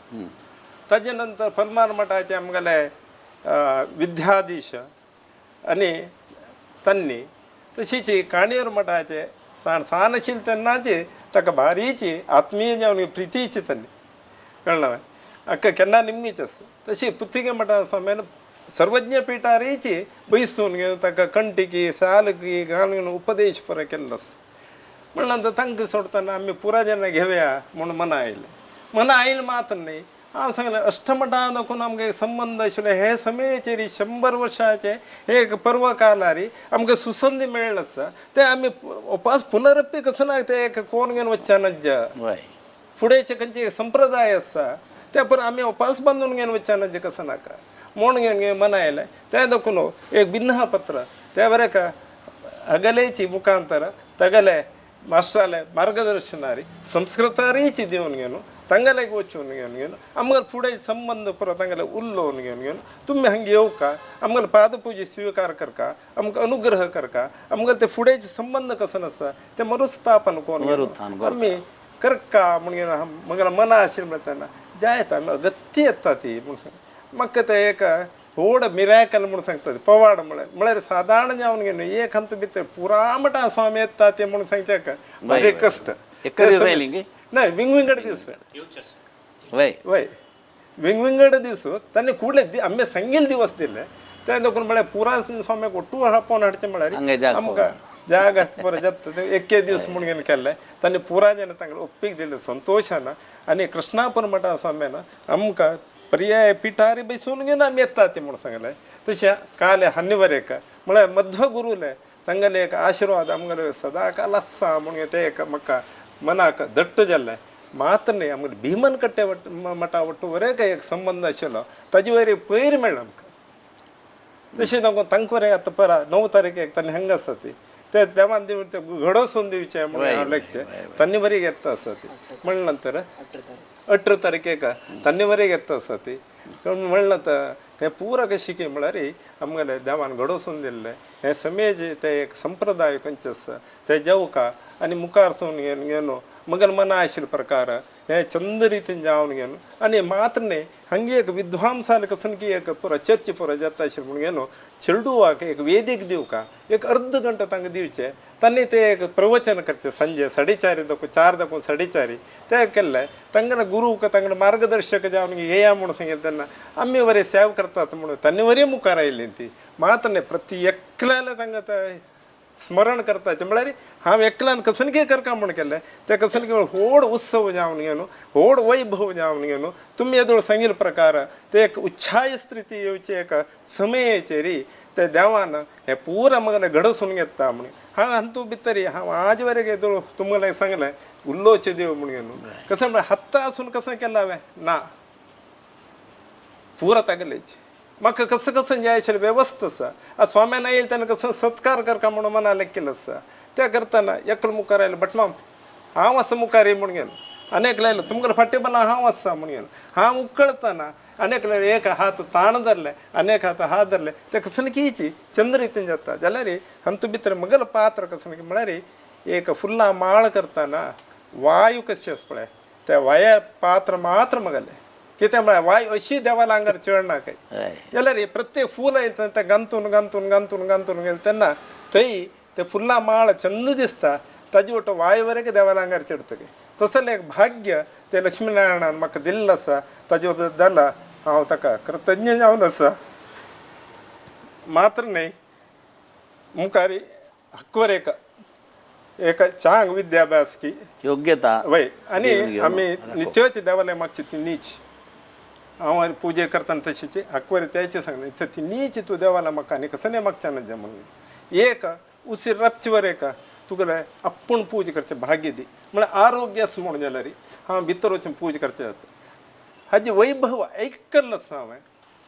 ताजे नंतर पलमार मठाचे आमगेले विद्याधीश आनी तन्नी तशीच काणयोर मठाचे सान आशिल्ले तेन्नाची ताका भारीची आत्मीय जावन प्रितीची तन्नी कळ्ळें हाका केन्ना निमणीच आसता तशी पुत्तिगे मठा स्वाम्यान सर्वज्ञ पिठारीची बैसून घेवन ताका कंटिकी सालकी घालून उपदेश पुरो केल्लो आसा म्हणल्यार तांकां सोडतना आमी पुरा जेन्ना घेवया म्हणून मना आयलें मना आयलें मात्र न्ही हांव सांगलें अष्टमठां दाखोवन आमकां संबंध आशिल्ले हे समयाचेर 100 वर्साचे एक पर्व कालारी आमकां सुसंधी मेळ्ळो आसा ते आमी उपास पुनरपी कसो ना ते एक कोण घेवन वच्चा नज्ज फुडेंचे खंयचे संप्रदाय आसा ते पर आमी उपास बांदून घेवन वच्चा नज्ज कसो नाका म्हूण घेवन मना आयलें तें दाखोवन एक भिन्न पत्र ते बरें का हगलेची मुखांतर तगले मास्टराले मार्गदर्शनारी संस्कृतारीची दिवन घेवन तांगेले वचून घेवन आमगेले फुडें संबंध पुरो तांगेले उल्लोवन घेवन तुमी हांगा येवका आमगेले पादपुजी स्विकार करका आमकां अनुग्रह करका आमगेले ते फुडेंचे संबंध कसो नासता ते मरुस्थापन कोण आमी करका म्हण घेवन म्हगेलें मना आशिल्लें म्हणटा जायत आमी अगत्य येता ती म्हूण म्हाका ते एक व्हड मिरायकल म्हूण सांगतात पवाड म्हळ्यार सादारण जावन घेवन एक हंत भितर पुरा मठां स्वामी येता ते म्हूण सांगचे का बरे कश्ट न्हय विंगविंगड दीस वय विंगविंगड दीस ताणें कुडले आमी सांगिल्ले दिवस दिले ते देखून म्हळ्यार पुरा स्वाम्याक ओट्टू हापोवन हाडचें म्हळ्यार आमकां जाग बरें जाता एके दीस म्हूण घेवन केल्ले ताणें पुरा जेन्ना तांकां ओप्पीक दिलें संतोशान आनी कृष्णापूर मठा स्वाम्यान आमकां पर्याय पिठारी बैसून घेवन आमी येता ते म्हूण सांगलें तशें काले हन्नीवरेक म्हळ्यार मध्व गुरुले तांगेले एक आशिर्वाद आमगेले सदा काल आसा म्हूण ते एक म्हाका मनाक दट्ट जाल्लें मात्र न्ही आमगेले भिमन कट्टे मठा वट्ट वरेक एक संबंध आशिल्लो ताजे वयर पयर मेळ्ळा आमकां तशें दाखोवन तांकां वरें आतां परा 9 तारखेक ताणें हांगा आसा ती ते देवान दिवन ते घडोवसून दिवचें म्हणून हांव लेखचें तांणी बरी घेता आसा ती म्हणले नंतर 18 तारखेक तांणी बरी घेता आसा ती म्हणले हे पुरा कशी की म्हळ्यार आमगेले देवान घडोवसून दिल्ले हे समेज ते एक संप्रदाय खंयचेस ते जेवका आनी मुखार सोन घेवन मगन मना आशिल्ले प्रकार हे चंद रितीन जावन घेवन आनी मात्र न्ही हंगे एक विद्वांसाल कसून की एक पुरा चर्च पुरा जाता आशिल्ले म्हूण घेवन चेडूवाक एक वेदीक दिवका एक अर्द घंटा तांकां दिवचे तांणी ते एक प्रवचन करचे सांजे 4:30 देखून 4 देखून 4:30 ते केल्ले तांगेले गुरूक तांगेले मार्गदर्शक जावन येया म्हणून सांगितले तेन्ना आमी वरें सेव करतात म्हणून तांणी वरी मुखार आयिल्लीं ती मात न्ही प्रति एकल्याला तांकां ते स्मरण करताचें म्हळ्यार हांव एकल्यान कसनके करता म्हूण केलें ते कसनके व्हड उत्सव जावन घेवन व्हड वैभव जावन घेवन तुमी येदोळ सांगिल्ले प्रकार ते एक उच्छाय स्थिती येवचे एका समयेचेर ते देवान हें पुरा म्हाका घडोवसून घेता म्हणून हांव हातू भितर हांव आज वरें येदोळ तुमकां सांगलें उल्लोचे देव म्हणून घेवन कसं म्हळ्यार हत्ता आसून कसं केलां हांवें ना पुरा तागेलेच म्हाका कसं कसं जाय आशिल्लें वेवस्था आसा आज स्वाम्यान येयले तेन्ना कसं सत्कार करता म्हणून मनालें केलं आसा त्या करतना एकलो मुखार आयलो बट माम हांव आसा मुखार ये म्हणून घेवन अनेक लायलो तुमकां फाटीं बाला हांव आसा म्हणून घेवन हांव उखळतना अनेक लायलो एक हात ताण धरले अनेक हात धरले ते कसं कीची चंद्र रितीन जाता जाल्यार हंतू भितर मगल पात्र कसं म्हळ्यार एक फुल्ला माळ करतना वायू कशी आसा पळय त्या वाया पात्र मात्र मगले कितें म्हळ्यार वायू अशी देवाला आंगार चडना काय जाल्यार प्रत्येक फूल येता तें घांतून घांतून घांतून घांतून गेलें तेन्ना थंय ते फुल्ला माळ चंद दिसता ताजे वट वायू वरेक देवाला आंगार चडटा तसलें एक भाग्य ते लक्ष्मीनारायणान म्हाका दिल्लें आसा ताजे बद्दल हांव ताका कृतज्ञ जावन आसा मात्र न्ही मुखार हक्वर एक चांग विद्याभ्यास की योग्यता वय आनी आमी नित्योच देवालय मागची ती नीच हांव पुजे करतना तशीची हक्वर त्याचे सांगलें इथं ती नीच तूं देवाला म्हाका आनी कसं मागच्यान जे म्हणून एक उसीर रपचे वर एक तुगेलें आपूण पूज करचें भाग्य दी म्हळ्यार आरोग्य आसा म्हणून जाल्यार हांव भितर वचून पूज करचें जाता हाजी वैभव आयकल्लो आसा हांवें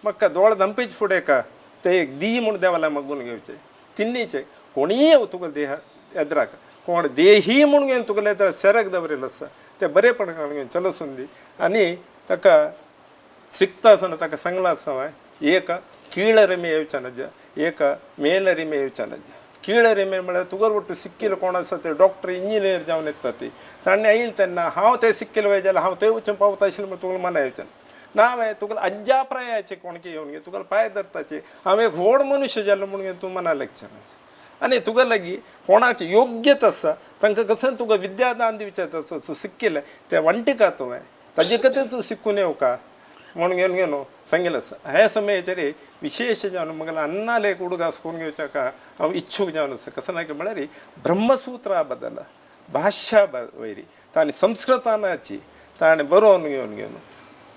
म्हाका दोळ धांपेचे फुडें ते एक दी म्हूण देवाला मागून घेवचें तिन्नीचे कोणीय येवं तुगेले देहा येद्राक कोण देही म्हणून घेवन तुगेले येद्राक सेरक दवरिल्लो आसा ते बरेपण घेवन चलसून दी आनी ताका शिकता आसतना ताका सांगलां आसा हांवें एक कीळ रिमे येवचे नज एक मेल रिमे येवचे नज कीळ रिमे म्हळ्यार तुगेल वट्ट सिक्किल्लो कोण आसा ते डॉक्टर इंजिनियर जावन येता ती ताणें येयले तेन्ना हांव ते सिक्किल्लो वय जाल्यार हांव थंय वचून पावता आशिल्लें म्हण तुगेलें मना येवचें ना हांवें तुगेलें अज्जा प्रायाचे कोणके येवन घे तुगेलें पांय धरताचे हांव एक व्हड मनुश्य जाल्लो म्हणून तूं मना लेक्चराचें आनी तुगे लागीं कोणाक योग्यत आसा तांकां कसं तुका विद्यादान दिवचें तूं शिकलें तें वांटिका तुवें ताजे खातीर तूं शिकून येवका म्हणून घेवन घेवन सांगिल्लें आसा हे समयाचेर विशेश जावन म्हाका अन्नाल एक उडगास करून घेवच्या हांव इच्छूक जावन आसा कसं ना म्हळ्यार ब्रह्मसूत्रा बद्दल भाशा वयरी ताणें संस्कृतानाची ताणें बरोवन घेवन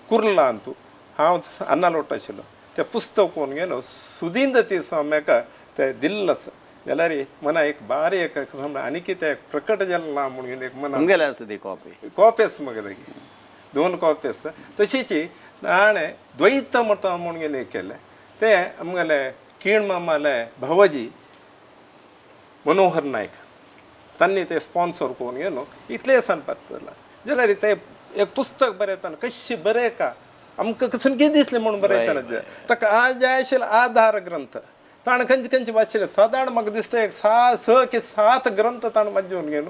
कुर्लां तूं हांव अन्नाल वट्ट आशिल्लो तें पुस्तक कोरून घेवन सुदींद ती स्वाम्याक तें दिल्लें आसा जाल्यार मना एक बारी एक आनी कितें प्रकट जालें ना म्हणून एक मना तुमगेलें आसा ती कॉपी आसा म्हाका लागीं 2 कॉपी आसा तशीच ताणें द्वैत मत म्हणून घेवन केलें तें आमगेले कीण मामाले भावाजी मनोहर नायक तांणी तें स्पॉन्सर करून घेवन इतलें सांगपाक जाल्यार तें एक पुस्तक बरयतना कशें बरयका आमकां कसं कितें दिसलें म्हणून बरयतना ताका आज जाय आशिल्लो आधार ग्रंथ ताणें खंयचे वाचिल्ले सादारण म्हाका दिसता एक 6 की 7 ग्रंथ ताणें वाचून घेवन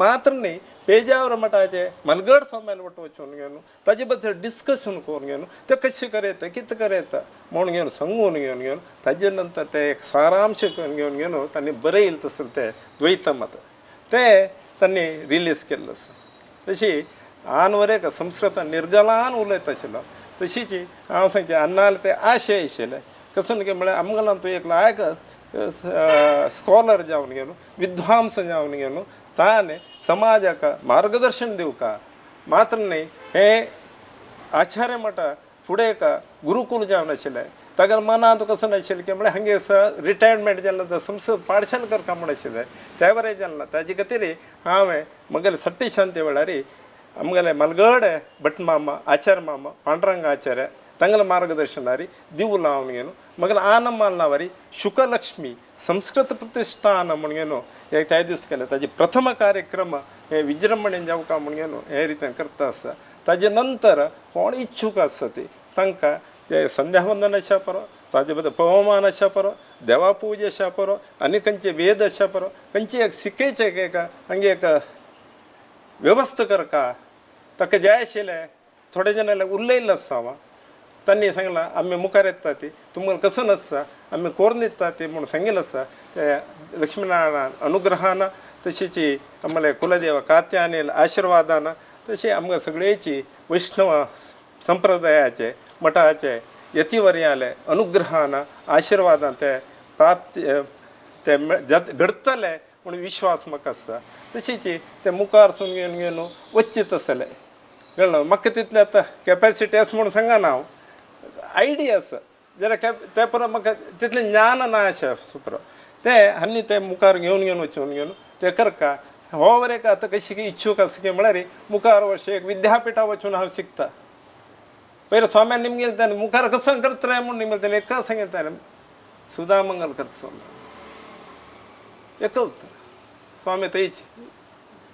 मात्र न्ही पेजावर मठाचे मलगड स्वाम्याल वट वचून घेवन ताजे बद्दल डिस्कशन करून घेवन ते कशें करयता कितें करयता म्हणून घेवन सांगून घेवन ताजे नंतर ते एक सारांश घेवन घेवन तांणी बरयलें तसलें तें द्वैत मत तें तांणी रिलीज केल्लें आसा तशी आनवरेक संस्कृतान निर्गलान उलयता आशिल्लो तशीच हांव सांगचें अन्नाल ते आशय आशिल्ले कसं की म्हळ्यार आमगेलो तूं एक लायक स्कॉलर जावन घेवन विद्वांस जावन घेवन ताणें समाजाक मार्गदर्शन दिवका मात्र न्ही हें आचार्य मठा फुडें गुरुकूल जावन आशिल्लें तागेल्या मनांत कसं नाशिल्लें की म्हळ्यार हांगे रिटायरमेंट जालें संस्कृत पाठशाला करता म्हण आशिल्लें त्या बरें जालें ना ताजे खातीर हांवें म्हगेले सट्टी शांती वेळार आमगेले मलगड भट मामा आचार्य मामा पांडुरंग आचार्य तांगेल्या मार्गदर्शनारी दिवू लावन घेवन म्हगेले आनंदमाल नावारी शुकलक्ष्मी संस्कृत प्रतिष्ठान म्हण घेवन एक त्या दीस केलें ताजे प्रथम कार्यक्रम हे विजृंभणेन जावका म्हण घेवन हे रितीन करता आसा ताजे नंतर कोण इच्छूक आसा ती तांकां ते संध्यावंदनाच्या पर ताजे बद्दल पवमानाच्या पर देवापूजेच्या पर आणि खंयचे वेदच्या पर खंयची एक शिकेचे एक हंगे एक व्यवस्था कर का ताका जाय आशिल्ले थोडे जणांना उरलेलं असावा त्यांनी सांगला आम्ही मुखार येता ती तुम्हाला कसं नसता आम्ही कोरून येता ते म्हणून सांगेल असता ते लक्ष्मीनारायण अनुग्रहानं तशीची आम्हाला कुलदेव कात्यानेल आशीर्वादानं तशी आमकां सगळ्याची वैष्णव संप्रदायाचे मठाचे यतिवर्याले अनुग्रहानं आशीर्वादान ते प्राप्ती ते घडतले म्हणून विश्वास म्हाका आसता तशीची ते मुखारसून घेवन घेवन वच्चीत आसले कळ्ळें म्हाका तितले आतां कॅपॅसिटी आसा म्हणून सांगना हांव आयडिया आसा जाल्यार ते परस म्हाका तितलें ज्ञान ना अशें सुपर ते आनी ते मुखार घेवन वचून ते करका हो एक आतां कशी की इच्छूक आसा की म्हळ्यार मुखार वर्ष एक विद्यापिठा वचून हांव शिकता पयलीं स्वाम्यान निमगे ताणें मुखार कसं करतले म्हूण निमगे ताणें एका सांगितलें सुदामंगल करता स्वामी एक उत्तर स्वामी थंयची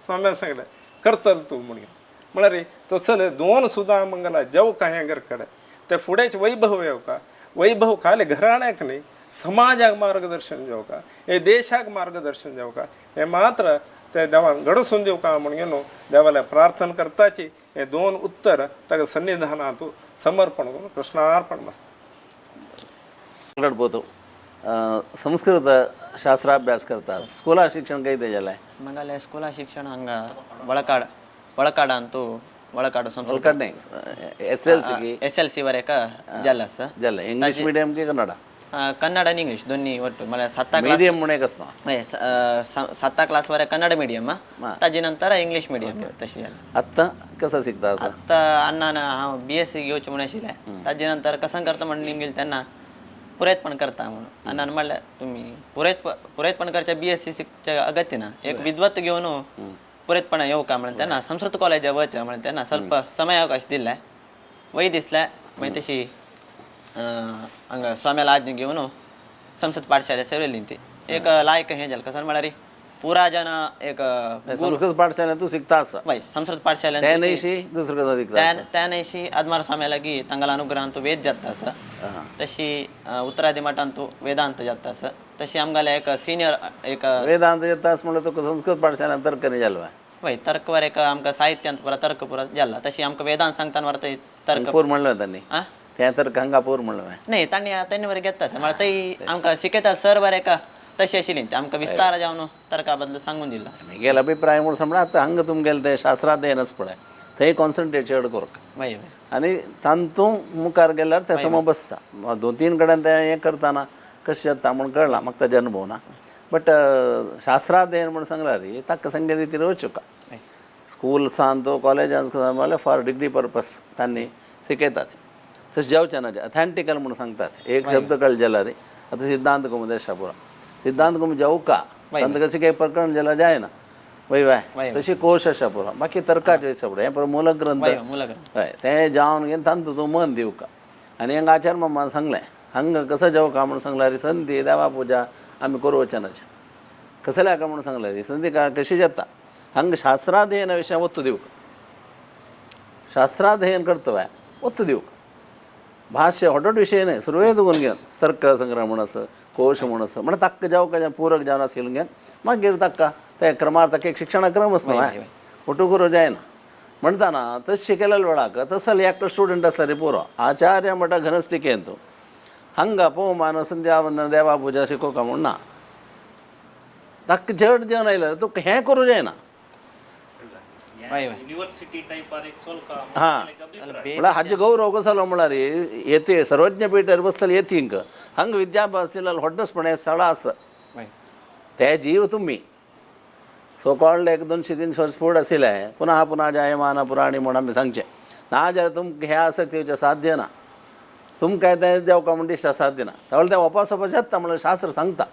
स्वाम्यान सांगलें करतल तूं म्हणून म्हळ्यार तसले 2 सुदामंगला जेवका हें घर कडेन ते फुडेंच वैभव येवका वैभव खाली घराण्याक न्ही समाजाक मार्गदर्शन जेवका हे देशाक मार्गदर्शन जेवका हे मात्र ते देवान घडसून दिवका म्हणून न्हू देवाला प्रार्थना करताची हे 2 उत्तर ताका सन्निधानांत समर्पण करून कृष्णार्पण मस्त ಮಾತಾಡ್ಬೋದು ಸಂಸ್ಕೃತ ಶಾಸ್ತ್ರಾಭ್ಯಾಸ करता ಸ್ಕೂಲಾ ಶಿಕ್ಷಣ ಕೈತೆ ಜಲ ಮಗಲೇ ಸ್ಕೂಲಾ ಶಿಕ್ಷಣ ಹಂಗ ಒಳಕಾಡ ಅಂತೂ ಒಳಕಾಡು ಸಂಸ್ಕೃತ SLC वरेक जल्ला सर जल्ला इंग्लिश मीडियम की कन्नड कन्नड आणि इंग्लिश दोन्ही ಒಟ್ಟು मला 7 क्लास मीडियम म्हणे कसं 7 क्लास वरे कन्नड मीडियम ताजे नंतर इंग्लिश मीडियम तशी झालं आता कसं शिकता आता अण्णानं हा BSc घेऊचे म्हणून आशिल्ले ताजे नंतर कसं करता म्हणून निमगेल त्यांना पुरेतपण करता म्हणून अण्णानं म्हणलं तुम्ही पुरेतपण करच्या BSc शिकच्या अगत्य ना एक विद्वत घेऊन पुरेतपण येऊ का म्हणून त्यांना संस्कृत कॉलेज वयचं म्हणून त्यांना ಸ್ವಲ್ಪ समय अवकाश दिलाय वय दिसलाय मागीर तशी हांगा स्वाम्याला आज्ञा घेवन संस्कृत पाठशाळेत सेवलेली ती एक लायक हें जालें कसं म्हळ्यार पुरा जन एक संस्कृत पाठशाळेत तू शिकता असा वय संस्कृत पाठशाळेत त्या नैशी दुसरं शिकता त्या नैशी आदमार स्वाम्याला गी तांगला अनुग्रहान तू वेद जाता असं तशी उत्तरादी मठान तू वेदांत जाता असं तशी आमगाल्या एक सिनियर एक वेदांत येतास म्हणलं तो संस्कृत पाठशाळेत तर्क नाही झालं वय तर्क वर एक आमकां साहित्यांत पुरा तर्क पुरा जाल्ला तशी आमकां वेदांत सांगताना वर ते तर्क पूर म्हणलं त्यांनी आ त्या तर्क हांगापूर म्हणलं नाही त्यांनी वर घेता सर मला ते आमकां शिकयता सर वर एका तशी आशिल्ली ते आमकां विस्तार जावन तर्का बद्दल सांगून दिला गेला अभिप्राय म्हणून समजा आता हांग तुमगेले ते शास्त्राध्ययनच पळय थंय कॉन्सन्ट्रेट चड करक वय आनी तांतू मुखार गेल्यार ते सम बसता 2-3 कडेन ते हें करतना कशें जाता म्हूण कळना म्हाका ताजे अनुभव ना बट शास्त्राध्ययन म्हूण सांगल्यार ताका संगे रितीन वचूं स्कूल्सान तो कॉलेजान म्हणल्यार फॉर डिग्री पर्पज तांणी शिकयतात तशें जावचें ना ऑथेंटिकल म्हणून सांगतात एक शब्द कळ्ळे जाल्यार आतां सिद्धांत कौमुदी आसा पुरो सिद्धांत कौमुदी जावका तांकां कशें काही प्रकरण जाल्यार जायना वय तशी कोश आसा पुरो बाकी तर्काचे वयता पुरो हें पुरो मूल ग्रंथ हय तें जावन घेवन तांतू तूं मन दिवका आनी हांगा आचार्य मामान सांगलें हांगा कसं जावका म्हणून सांगल्यार संधी देवा पुजा आमी करूं वचनाचें कसं लाका म्हणून सांगल्यार संधी कशी जाता हांगा शास्त्राध्ययना विशय ಒತ್ತು दिवका शास्त्राध्ययन करतोय ಒತ್ತು दिवका भाष्य ಹೊಟ್ಟೊಟ್ಟು विशय नाही सुरवेद गुण घेवन तर्क संग्रह म्हण आसा कोश म्हण आसा म्हणल्यार ताका जावका पूरक जावन आशिल्लें घेवन मागीर ताका ते क्रमार ताका एक शिक्षण क्रम आसता ಒಟ್ಟು करूं जायना म्हणटाना तशें केलेल्या वेळाक तसले एकटो स्टुडंट आसता रे पुरो आचार्य मठ घनस्तिकेन तूं हांगा पवमान संध्यावंदन देवा पुजा शिकोवका म्हूण ना ताका जड जेवन आयल्यार तुका हें करूं जायना युनिव्हर्सिटी टाईप एक चोलका हां म्हळ्यार हाजे गौरव कसो जालो म्हळ्यार येते सर्वज्ञपीठार बसतले येतींक हांगा विद्याभ्यास दिलेलो व्हडसपणे स्थळां आसा ते जीव तुमी सो कॉल्ड एक 200-300 वर्स फूड आशिल्ले पुन्हा जायमान पुराणी म्हूण आमी सांगचें ना जाल्यार तुमकां हे आसक्त येवचें साध्य ना तुमकां तें देवका म्हण दिसता साध्य ना त्या ते वपास येता म्हणल्यार शास्त्र सांगता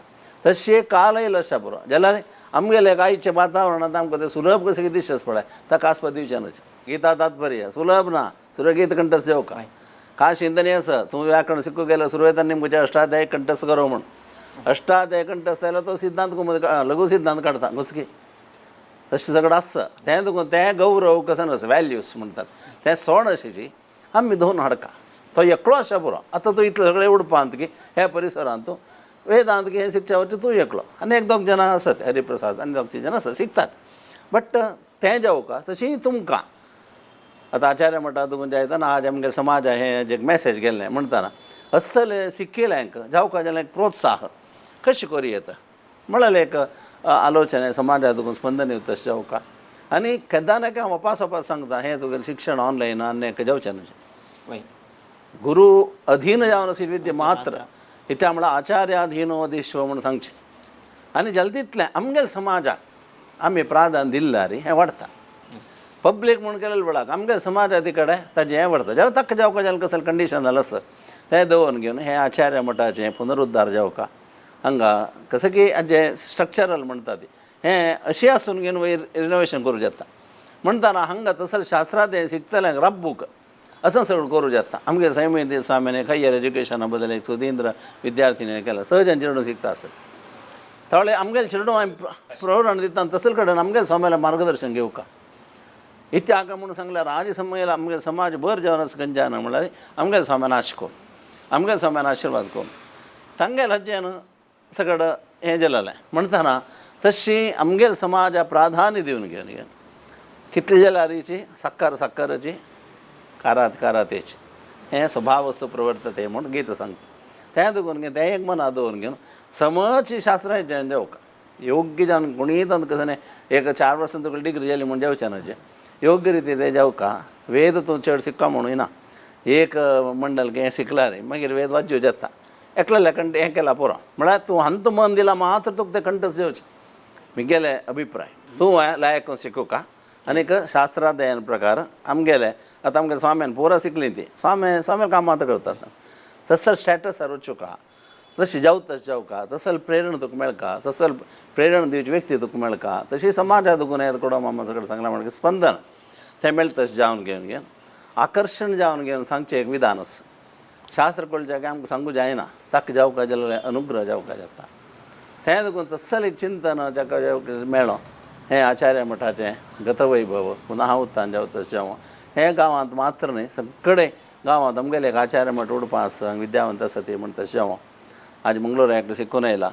तशें काल येयलो आसा पुरो जाल्यार आमगेले आयच्या वातावरणांत आमकां ते सुलभ कशें कितें दिसता पळय ताका आस्पद दिवचें न्हय गीता तात्पर्य सुलभ ना सुरगीत कंठस्थ जेवका का चिंतनी आसा तूं व्याकरण शिकूंक गेलो सुरवेतान निमचे अष्टाध्याय कंठस्थ करो म्हूण अष्टाध्याय कंठस्थ जाल्यार तो सिद्धांत कौमुदी लघु सिद्धांत काडटा घुसकी तशें सगळें आसता तें तुका तें गौरव कसो आसा वॅल्यूज म्हणटात तें सोड अशें आमी धोवन हाडका तो एकलो आसा पुरो आतां तूं इतले सगळे उडपांत की हे परिसरांत तूं वेदांत की हे शिकच्या वरची तूं एकलो आनी एक दोग जाणां आसात हरिप्रसाद आनी दोग तीन जाणां आसात शिकतात बट तें जावका तशी तुमकां आतां आचार्य मठा तुमून जायतना आज आमगे समाज हे जे मॅसेज गेल्लें म्हणटाना अस्सल शिकिल्यांक जावका जाल्यार एक प्रोत्साह कशें करूं येता म्हळ्यार एक आलोचने समाजा तुका स्पंदन येवं तशें जावका आनी केदां नाका हांव वापास सांगता हें तुगेलें शिक्षण ऑनलायन आनी जावचें न्हय वय गुरु अधीन जावन आशिल्ली विद्या मात्र इत्या म्हळ्यार आचार्याधीनो वदिश्व म्हूण सांगचें आनी जल्द तितलें आमगेल्या समाजाक आमी प्राधान्य दिल्ल्यार हें वाडटा पब्लीक म्हूण केलेल्या वेळाक आमगे समाजा ती कडेन ताजें हें व्हरता जाल्यार ताका जावका जाल्यार कसलें कंडिशन जालें आसा तें दवरून घेवन हें आचार्य मठाचें पुनरुद्धार जावका हांगा कसं की जे स्ट्रक्चरल म्हणटा ती हें अशें आसून घेवन वयर रिनोवेशन करूं येता म्हणटाना हांगा तसलें शास्त्राध्ययन शिकतल्यांक रब्बूक असं सगळं करूं येता आमगे सैमेंदी स्वामीन हायर एज्युकेशना बद्दल एक सुधींद्र विद्यार्थीने केला सहजांचे चेडूं शिकता आसत थोडे आमगेले चेडूं हांवें प्रवरण दिता तसले कडेन आमगेले स्वाम्याला मार्गदर्शन घेवका इथे हाका म्हणून सांगल्यार आज समयाला आमगे समाज बरें जावन आसा खंयच्यान म्हळ्यार आमगेले स्वाम्यान आशिकोन आमगेले स्वाम्यान आशिर्वाद कोरून तांगेले हज्जेन सगळं हें जालेलें म्हणटाना तशी आमगेले समाजा प्राधान्य दिवन घेवन कितले जाल्यार हिची सक्काराची कारातेची हें स्वभाव वस्तू प्रवर्तते म्हणून गीत सांगता तें दुखून घेवन तें एक मना दवरून घेवन समची शास्त्राचें जावका योग्य जावन कोणीय तांकां कसं एक 4 वर्सां तुका डिग्री जाली म्हूण जावचें न्हय योग्य रिती तें जावका वेद तूं चड शिकपा म्हणून ना एक मंडल हें शिकल्यार मागीर वेद वाज्यो जाता एकल्याल्या कंठ हें केला पुरो म्हळ्यार तूं हंत मन दिला मात्र तुका तें कंठच जेवचें म्हगेले अभिप्राय तूं लायक शिकोवका आनीक शास्त्राध्ययन प्रकार आमगेले आतां आमगे स्वाम्यान पोरां शिकलीं ती स्वाम्या कामां आतां करतात तसले स्टेटसार वचुका तशी जावं तशें जावका तसले प्रेरण तुका मेळका तसले प्रेरण दिवची व्यक्ती तुका मेळका तशी समाजा तुका हें कोडो मामा सगळें सांगलां म्हणटा स्पंदन तें मेळटा तशें जावन घेवन आकर्शण जावन घेवन सांगचें एक विधान आसा शास्त्र कळचें आमकां सांगूं जायना ताका जावका जाल्यार अनुग्रह जावका जाता तें देखून तसलें एक चिंतन जाका मेळ्ळो हें आचार्य मठाचें गतवैभव पुनः उत्थान जावं तशें जावं हें गांवांत मात्र न्हय सगळे गांवांत आमगेले एक आचार्य मठ उडपा आसा विद्यावंत आसा ती म्हण तशें जावं आज मंगळूर एकटें शिकून येयला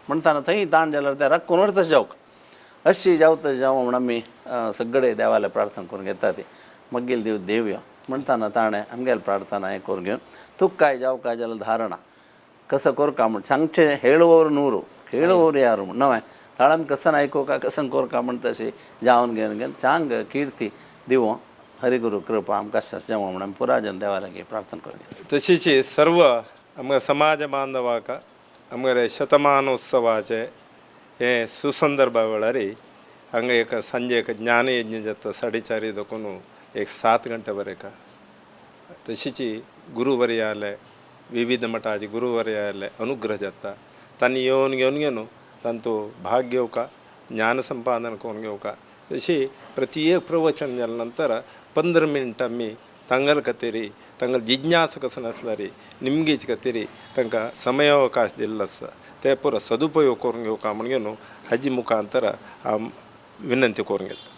म्हणटाना थंय ताण जाल्यार तें राखून तशें जावं अशी जावं तशें जावं म्हण आमी सगळे देवाले प्रार्थना करून घेता ती मगील देव देवयो म्हणटाना ताणें आमगेले प्रार्थना हें करून घेवन तुका काय जावं काय जाल्यार धारणा कसं करका म्हण सांगचें हेळोवर नूरू खेळोवर यारू म्हण नवें ताळान कसन आयकोका कसन कोरका म्हण तशी जावन घेवन चांग किर्ती दिवं हरिगुरू कृपा आमकां जावं म्हणून पुराजन देवालागे प्रार्थना करून तशीच सर्व आमच्या समाज बांधवाक आमगे शतमानोत्सवाचे हे सुसंदर्भ वेळार हांगा एक संजे एक ज्ञानयज्ञ जाता 4:30 देखून एक 7 गंटे बरेका तशीच गुरुवर्याले विविध मठाचे गुरुवर्याले अनुग्रह जाता तांणी येवन घेवन तांचो भाग घेवका ज्ञान संपादन करून घेवका तशी प्रति एक प्रवचन जाल्या नंतर 15 मिनटां आमी तांगल खातीर तांगल जिज्ञास कसं आसल्यार निमगेच खातीर तांकां समयावकाश दिल्लो आसा ते पुरो सदुपयोग करून घेवका म्हण घेवन हाजी मुखांतर हांव विनंती करून घेता.